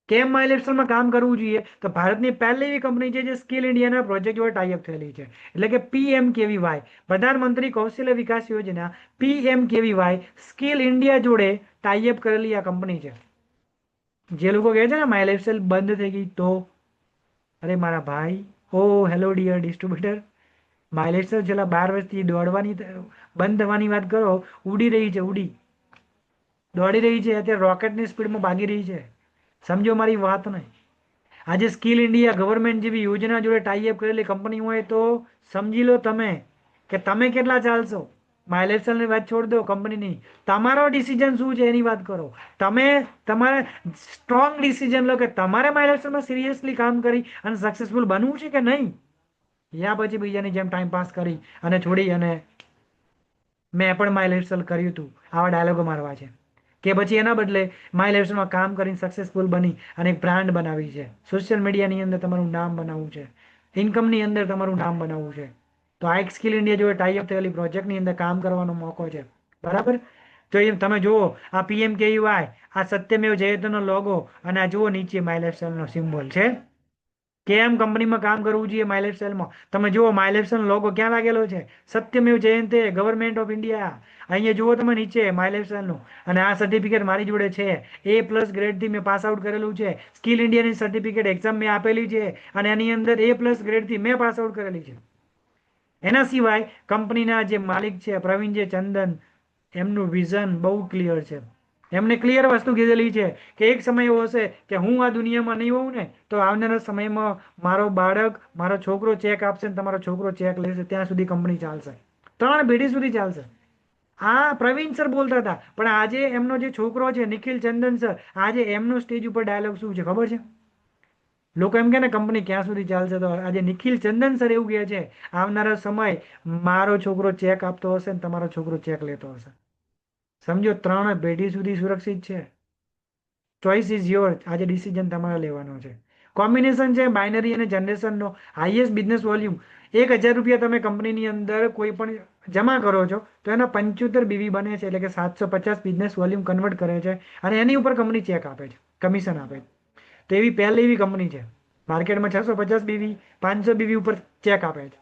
કેમ માય લાઈફસ્ટાઈલમાં કામ કરવું જોઈએ તો ભારતની પહેલી એવી કંપની છે જે સ્કિલ ઇન્ડિયાના પ્રોજેક્ટ જોડે ટાઈઅપ થયેલી છે. એટલે કે PMKVY, પ્રધાનમંત્રી કૌશલ્ય વિકાસ યોજના, PMKVY સ્કિલ ઇન્ડિયા જોડે ટાઈઅપ કરેલી આ કંપની છે. જે લોકો કહે છે ને માય લાઈફસ્ટાઈલ બંધ થઈ ગઈ તો, અરે મારા ભાઈ, ઓ hello dear distributor, My Lifestyle છેલ્લા 12 વર્ષથી દોડવાની બંધ થવાની વાત કરો, ઉડી રહી છે, દોડી રહી છે. અત્યારે રોકેટની સ્પીડમાં ભાગી રહી છે. સમજો મારી વાતને. આજે સ્કિલ ઇન્ડિયા ગવર્મેન્ટ જેવી યોજના જોડે ટાઈઅપ કરેલી કંપની હોય તો સમજી લો તમે કે તમે કેટલા ચાલશો. માય લાઈફસ્ટાઈલની વાત છોડ દો, કંપનીની. તમારો ડિસિઝન શું છે એની વાત કરો. તમે તમારે સ્ટ્રોંગ ડિસિઝન લો કે તમારે માય લાઈફસ્ટાઈલમાં સિરિયસલી કામ કરી અને સક્સેસફુલ બનવું છે કે નહીં, યા પછી બીજાની જેમ ટાઈમ પાસ કરી અને છોડી અને મેં પણ માય લાઈફસ્ટાઈલ કર્યું હતું આવા ડાયલોગો મારવા છે, કે પછી એના બદલે માય લાઈફસ્ટાઈલમાં કામ કરીને સક્સેસફુલ બની અને એક બ્રાન્ડ બનાવી છે, સોશિયલ મીડિયાની અંદર તમારું નામ બનાવવું છે, ઇન્કમની અંદર તમારું નામ બનાવવું છે, તો આ એક સ્કિલ ઇન્ડિયા જોડે ટાઈઅપ થયેલી પ્રોજેક્ટની અંદર કામ કરવાનો મોકો છે, બરાબર. તો એ તમે જુઓ આ PMKVY, આ સત્યમેવ જયતેનો લોગો અને આ જુઓ નીચે માય લાઈફસ્ટાઈલનો સિમ્બોલ છે. કેમ કંપનીમાં કામ કરવું જોઈએ માય લાઈફસ્ટાઈલમાં, તમે જુઓ માય લાઈફસ્ટાઈલ લોગો ક્યાં લાગેલો છે, સત્યમેવ જયંતે, ગવર્મેન્ટ ઓફ ઇન્ડિયા. અહીંયા જુઓ તમે નીચે માય લાઈફસ્ટાઈલનું, અને આ સર્ટિફિકેટ મારી જોડે છે. A+ ગ્રેડથી મેં પાસ આઉટ કરેલું છે. સ્કિલ ઇન્ડિયાની સર્ટિફિકેટ એક્ઝામ મેં આપેલી છે અને એની અંદર A+ ગ્રેડથી મેં પાસ આઉટ કરેલી છે. એના સિવાય કંપનીના જે માલિક છે પ્રવીણજે ચંદન, એમનું વિઝન બહુ ક્લિયર છે. એમને ક્લિયર વસ્તુ કીધેલી છે કે એક સમય એવો હશે કે હું આ દુનિયામાં નહીં હોઉં ને તો આવનારા સમયમાં મારો બાળક, મારો છોકરો ચેક આપશે ને તમારો છોકરો ચેક લેશે, ત્યાં સુધી કંપની ચાલશે, 3 પેઢી સુધી ચાલશે. આ પ્રવીણ સર બોલતા હતા, પણ આજે એમનો જે છોકરો છે નિખિલ ચંદન સર, આજે એમનો સ્ટેજ ઉપર ડાયલોગ શું છે ખબર છે? લોકો એમ કે ને કંપની ક્યાં સુધી ચાલશે, તો આજે નિખિલ ચંદન સર એવું કહે છે આવનારા સમય મારો છોકરો ચેક આપતો હશે ને તમારો છોકરો ચેક લેતો હશે. સમજો 3 પેઢી સુધી સુરક્ષિત છે. Choice is your. આજે ડિસિઝન તમારે લેવાનો છે. કોમ્બિનેશન છે બાઇનરી અને જનરેશનનો. હાઈએસ્ટ બિઝનેસ વોલ્યુમ 1000 રૂપિયા તમે કંપનીની અંદર કોઈ પણ જમા કરો છો તો એના 75 BV બને છે, એટલે કે 750 બિઝનેસ વોલ્યુમ કન્વર્ટ કરે છે અને એની ઉપર કંપની ચેક આપે છે, કમિશન આપે છે. તો એવી પહેલી એવી કંપની છે માર્કેટમાં 650 BV, 500 BV ઉપર ચેક આપે છે.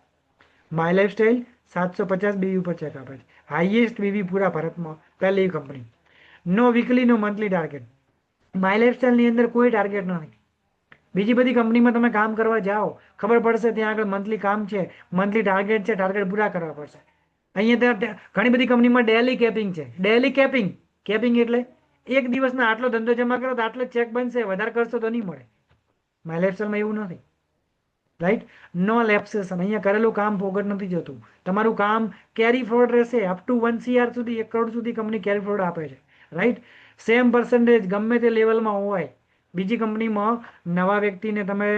માય લાઈફસ્ટાઈલ 750 BV ઉપર ચેક આપે છે. હાઈએસ્ટ BV પૂરા ભારતમાં પહેલી કંપની. No weekly no monthly target. My લાઈફસ્ટાઈલની અંદર કોઈ ટાર્ગેટ નથી. બીજી બધી કંપનીમાં તમે કામ કરવા જાઓ, ખબર પડશે ત્યાં આગળ મંથલી કામ છે, મંથલી ટાર્ગેટ છે, ટાર્ગેટ પૂરા કરવા પડશે. અહીંયા ત્યાં ઘણી બધી કંપનીમાં ડેલી કેપિંગ છે. ડેલી કેપિંગ, કેપિંગ એટલે એક દિવસના આટલો ધંધો જમા કરો તો આટલો ચેક બનશે, વધારે કરશો તો નહીં મળે. માય લાઈફસ્ટાઈલમાં એવું નથી, રાઈટ. નો લેપ્સેશન. અહીંયા કરેલું કામ ફોગટ નથી જતું. તમારું કામ કેરી ફોરવર્ડ રહેશે. અપ ટુ 1 CR સુધી, 1 કરોડ સુધી કંપની કેરી ફોરવર્ડ આપે છે, રાઈટ. સેમ પર્સન્ટેજ ગમે તે લેવલમાં હોય. બીજી કંપનીમાં નવા વ્યક્તિને તમે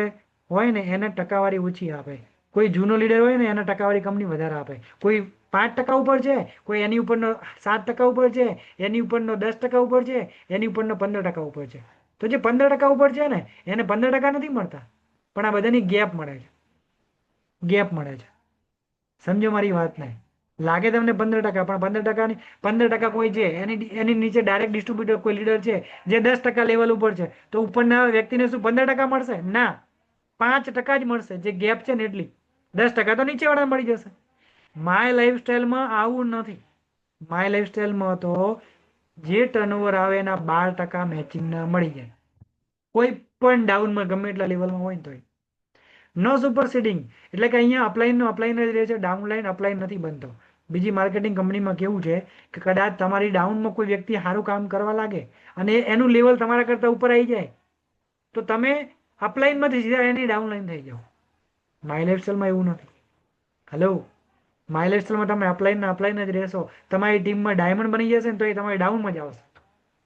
હોય ને એને ટકાવારી ઓછી આપે, કોઈ જૂનો લીડર હોય ને એને ટકાવારી કંપની વધારે આપે, કોઈ 5% ઉપર છે, કોઈ એની ઉપરનો 7% ઉપર છે, એની ઉપરનો 10% ઉપર છે, એની ઉપરનો 15% ઉપર છે. તો જે 15% ઉપર છે ને એને 15% નથી મળતા, પણ આ બધાની ગેપ મળે છે. ગેપ મળે છે. સમજો મારી વાત ને? લાગે તમને 15%, પણ 15%ની 15% કોઈ છે એની નીચે ડાયરેક્ટ ડિસ્ટ્રીબ્યુટર કોઈ લીડર છે જે 10% લેવલ ઉપર છે, તો ઉપરના વ્યક્તિને શું 15% મળશે? ના, 5% જ મળશે. જે ગેપ છે ને એટલી. 10% તો નીચેવાળા મળી જશે. માય લાઈફસ્ટાઈલમાં આવું નથી. માય લાઈફસ્ટાઈલમાં તો જે ટર્નઓવર આવે એના 12% મેચિંગના મળી જાય, કોઈ પણ ડાઉનમાં ગમે એટલા લેવલમાં હોય ને તોય. નો સુપરસીડિંગ એટલે કે અહીંયા અપલાઈનનો અપલાઈન જ રહે છે, ડાઉનલાઈન અપલાઈન નથી બનતો. બીજી માર્કેટિંગ કંપનીમાં કેવું છે કે કદાચ તમારી ડાઉનમાં કોઈ વ્યક્તિ સારું કામ કરવા લાગે અને એનું લેવલ તમારા કરતાં ઉપર આવી જાય તો તમે અપલાઈનમાંથી સીધા એની ડાઉનલાઈન થઈ જાઓ. માય લાઈફસ્ટાઈલમાં એવું નથી. હલો, માય લાઈફસ્ટાઈલમાં તમે અપલાઈન જ રહેશો. તમારી ટીમમાં ડાયમંડ બની જશે ને તો એ તમારી ડાઉનમાં જ આવશે.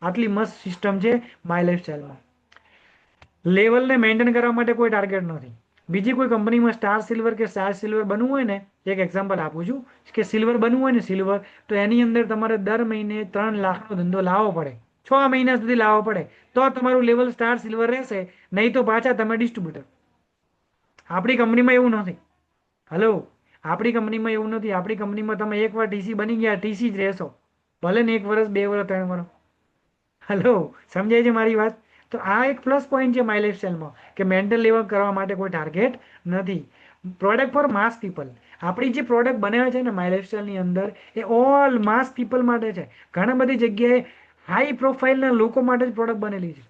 આટલી મસ્ત સિસ્ટમ છે માય લાઈફસ્ટાઈલમાં. લેવલને મેન્ટેન કરવા માટે કોઈ ટાર્ગેટ નથી. બીજી કોઈ કંપનીમાં સ્ટાર સિલ્વર કે સ્ટાર સિલ્વર બનવું હોય ને, એક એક્ઝામ્પલ આપું છું કે સિલ્વર બનવું હોય ને સિલ્વર, તો એની અંદર તમારે દર મહિને 3 લાખનો ધંધો લાવવો પડે, 6 મહિના સુધી લાવવો પડે, તો તમારું લેવલ સ્ટાર સિલ્વર રહેશે. નહીં તો પાછા તમે ડિસ્ટ્રીબ્યુટર. આપણી કંપનીમાં એવું નથી. હલો, આપણી કંપનીમાં એવું નથી. આપણી કંપનીમાં તમે એકવાર ટીસી બની ગયા ટીસી જ રહેશો, ભલે ને 1 વર્ષ 2 વર્ષ 3 વર્ષ. હલો, સમજાય છે મારી વાત? તો આ એક પ્લસ પોઈન્ટ છે માય લાઈફસ્ટાઈલમાં કે મેન્ટલ લેવલ કરવા માટે કોઈ ટાર્ગેટ નથી. પ્રોડક્ટ ફોર માસ પીપલ. આપણી જે પ્રોડક્ટ બનાવે છે ને માય લાઈફસ્ટાઈલની અંદર, એ ઓલ માસ પીપલ માટે છે. ઘણા બધી જગ્યાએ હાઈ પ્રોફાઇલના લોકો માટે જ પ્રોડક્ટ બનેલી છે.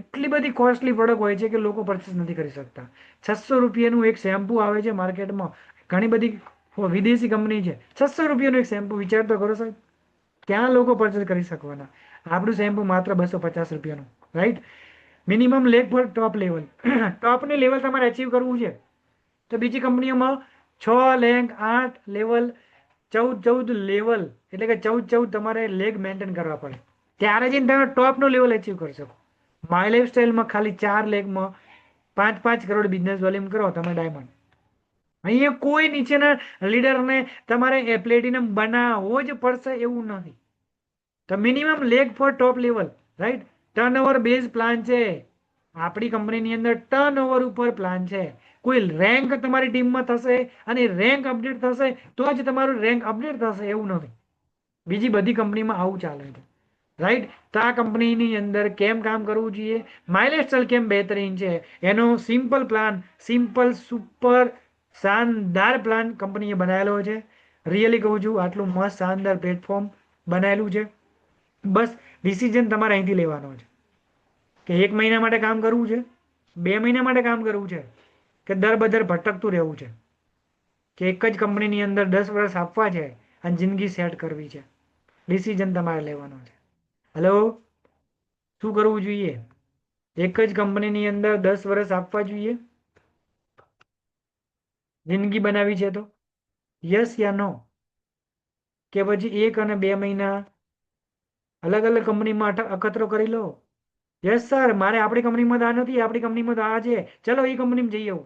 એટલી બધી કોસ્ટલી પ્રોડક્ટ હોય છે કે લોકો પરચેસ નથી કરી શકતા. 600 રૂપિયાનું એક શેમ્પુ આવે છે માર્કેટમાં. ઘણી બધી વિદેશી કંપની છે. 600 રૂપિયાનું એક શેમ્પુ, વિચાર તો કરો સાહેબ. ક્યાં લોકો પરચેસ કરી શકવાના? આપણું શેમ્પુ માત્ર 250 રૂપિયાનું, રાઈટ? મિનિમમ લેગ પર ટોપ લેવલ. ટોપની લેવલ તમારે અચીવ કરવું છે તો બીજી કંપનીઓમાં 6 લેગ 8 લેવલ 14 લેવલ એટલે કે 14 તમારે લેગ મેન્ટેન કરવા પડે, ત્યારે જઈને તમે ટોપનો લેવલ અચીવ કરી શકો. માય લાઈફસ્ટાઈલમાં ખાલી 4 લેગમાં 5-5 કરોડ બિઝનેસ વોલ્યુમ કરો તમે ડાયમંડ. અહીંયા કોઈ નીચેના લીડરને તમારે પ્લેટિનમ બનાવવો જ પડશે એવું નથી. તો minimum leg for top level, right? Turnover base plan છે આપણી કંપનીની અંદર. ટર્નઓવર ઉપર પ્લાન છે. કોઈ રેન્ક તમારી ટીમમાં થશે અને રેન્ક અપડેટ થશે તો જ તમારું રેન્ક અપડેટ થશે એવું નથી. બીજી બધી કંપનીમાં આવું ચાલે છે, રાઈટ? તો આ કંપનીની અંદર કેમ કામ કરવું જોઈએ, માય લાઈફસ્ટાઈલ કેમ બહેતરીન છે, એનો સિમ્પલ પ્લાન, સિમ્પલ સુપર શાનદાર પ્લાન કંપનીએ બનાવેલો છે. રિયલી કહું છું, આટલું મસ્ત શાનદાર પ્લેટફોર્મ બનાવેલું છે. બસ ડિસિઝન તમારે અહીંથી લેવાનો છે કે 1 મહિના માટે કામ કરવું છે, 2 મહિના માટે કામ કરવું છે, કે દર બદર ભટકતું રહેવું છે, કે એક જ કંપનીની અંદર 10 વર્ષ આપવા છે અને જિંદગી સેટ કરવી છે. ડિસિઝન તમારે લેવાનો છે. હલો, શું કરવું જોઈએ? એક જ કંપનીની અંદર 10 વર્ષ આપવા જોઈએ, જિંદગી બનાવી છે તો યસ યા નો? કે પછી 1 અને 2 મહિના અલગ અલગ કંપનીમાં અકતરો કરી લો? યસ સર, મારે આપણી કંપનીમાં તો આ નથી, આપણી કંપનીમાં તો આ છે, ચલો એ કંપનીમાં જઈ આવું.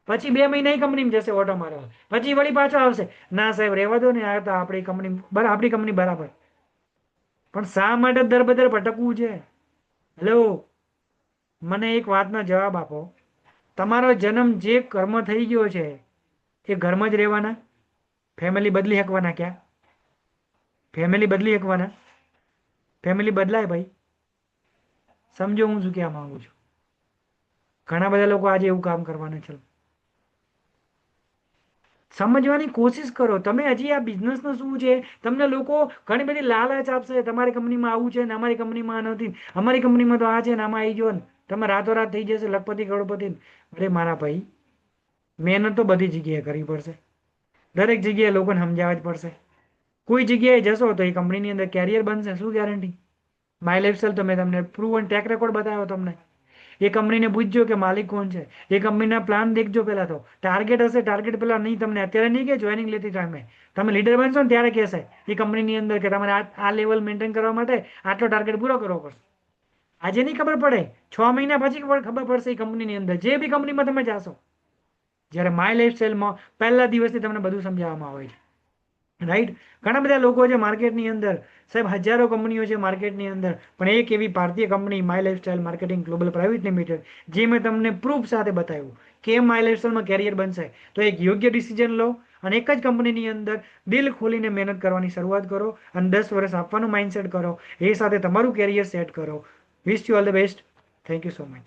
પછી 2 મહિના એ કંપનીમાં જશે ઓટો મારવા, પછી વળી પાછો આવશે. ના સાહેબ, રહેવા દો ને, આ તો આપણી કંપની બરાબર. પણ શા માટે દર બદર ભટકવું છે? હેલો, મને એક વાતનો જવાબ આપો. તમારો જન્મ જે કર્મ થઈ ગયો છે એ ઘરમાં જ રહેવાના? ફેમિલી બદલી શકવાના? ક્યાં ફેમિલી બદલી શકવાના? ફેમિલી બદલાય ભાઈ. સમજો હું શું કહેવા માંગુ છું. ઘણા બધા લોકો આજે એવું કામ કરવાના છે. સમજવાની કોશિશ કરો. તમે હજી આ બિઝનેસનું શું છે, તમને લોકો ઘણી બધી લાલચ આપશે, તમારી કંપનીમાં આવું છે ને અમારી કંપનીમાં નથી, અમારી કંપનીમાં તો આ છે ને આમાં આવી ગયો ને તમે રાતોરાત થઈ જશે લખપતિ કરોડપતિ. અરે મારા ભાઈ, મહેનત તો બધી જગ્યાએ કરવી પડશે. દરેક જગ્યાએ લોકોને સમજાવવા જ પડશે. કોઈ જગ્યાએ જશો તો એ કંપનીની અંદર કેરિયર બનશે, શું ગેરંટી? માય લાઈફસ્ટાઈલ તો મેં તમને પ્રૂવન ટ્રેક રેકોર્ડ બતાવ્યો તમને. એ કંપનીને પૂછજો કે માલિક કોણ છે, એ કંપનીના પ્લાન દેખજો. પહેલા તો ટાર્ગેટ હશે, ટાર્ગેટ પેલા નહીં તમને અત્યારે નહીં કે જોઈનિંગ લેતી ટાઈમે, તમે લીડર બનશો ને ત્યારે કહેશે એ કંપનીની અંદર કે તમારે આ લેવલ મેન્ટેન કરવા માટે આટલો ટાર્ગેટ પૂરો કરવો પડશે. આજે નહીં ખબર પડે, 6 મહિના પછી ખબર પડશે એ કંપનીની અંદર, જે બી કંપનીમાં તમે જાશો. જ્યારે માય લાઈફસ્ટાઈલમાં પહેલા દિવસથી તમને બધું સમજાવવામાં આવે છે. રાઈટ. ઘણા બધા લોકો છે માર્કેટની અંદર, સાહેબ હજારો કંપનીઓ છે માર્કેટની અંદર, પણ એક એવી ભારતીય company my lifestyle marketing global private limited, જે મેં તમને પ્રૂફ સાથે બતાવ્યું કે માય લાઈફસ્ટાઈલમાં કેરિયર બનશે. તો એક યોગ્ય ડિસિઝન લો અને એક જ કંપનીની અંદર દિલ ખોલીને મહેનત કરવાની શરૂઆત કરો અને 10 વર્ષ આપવાનું માઇન્ડસેટ કરો. એ સાથે તમારું કેરિયર સેટ કરો. Wish you all the best. Thank you so much.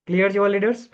Clear છે ઓલ લીડર્સ?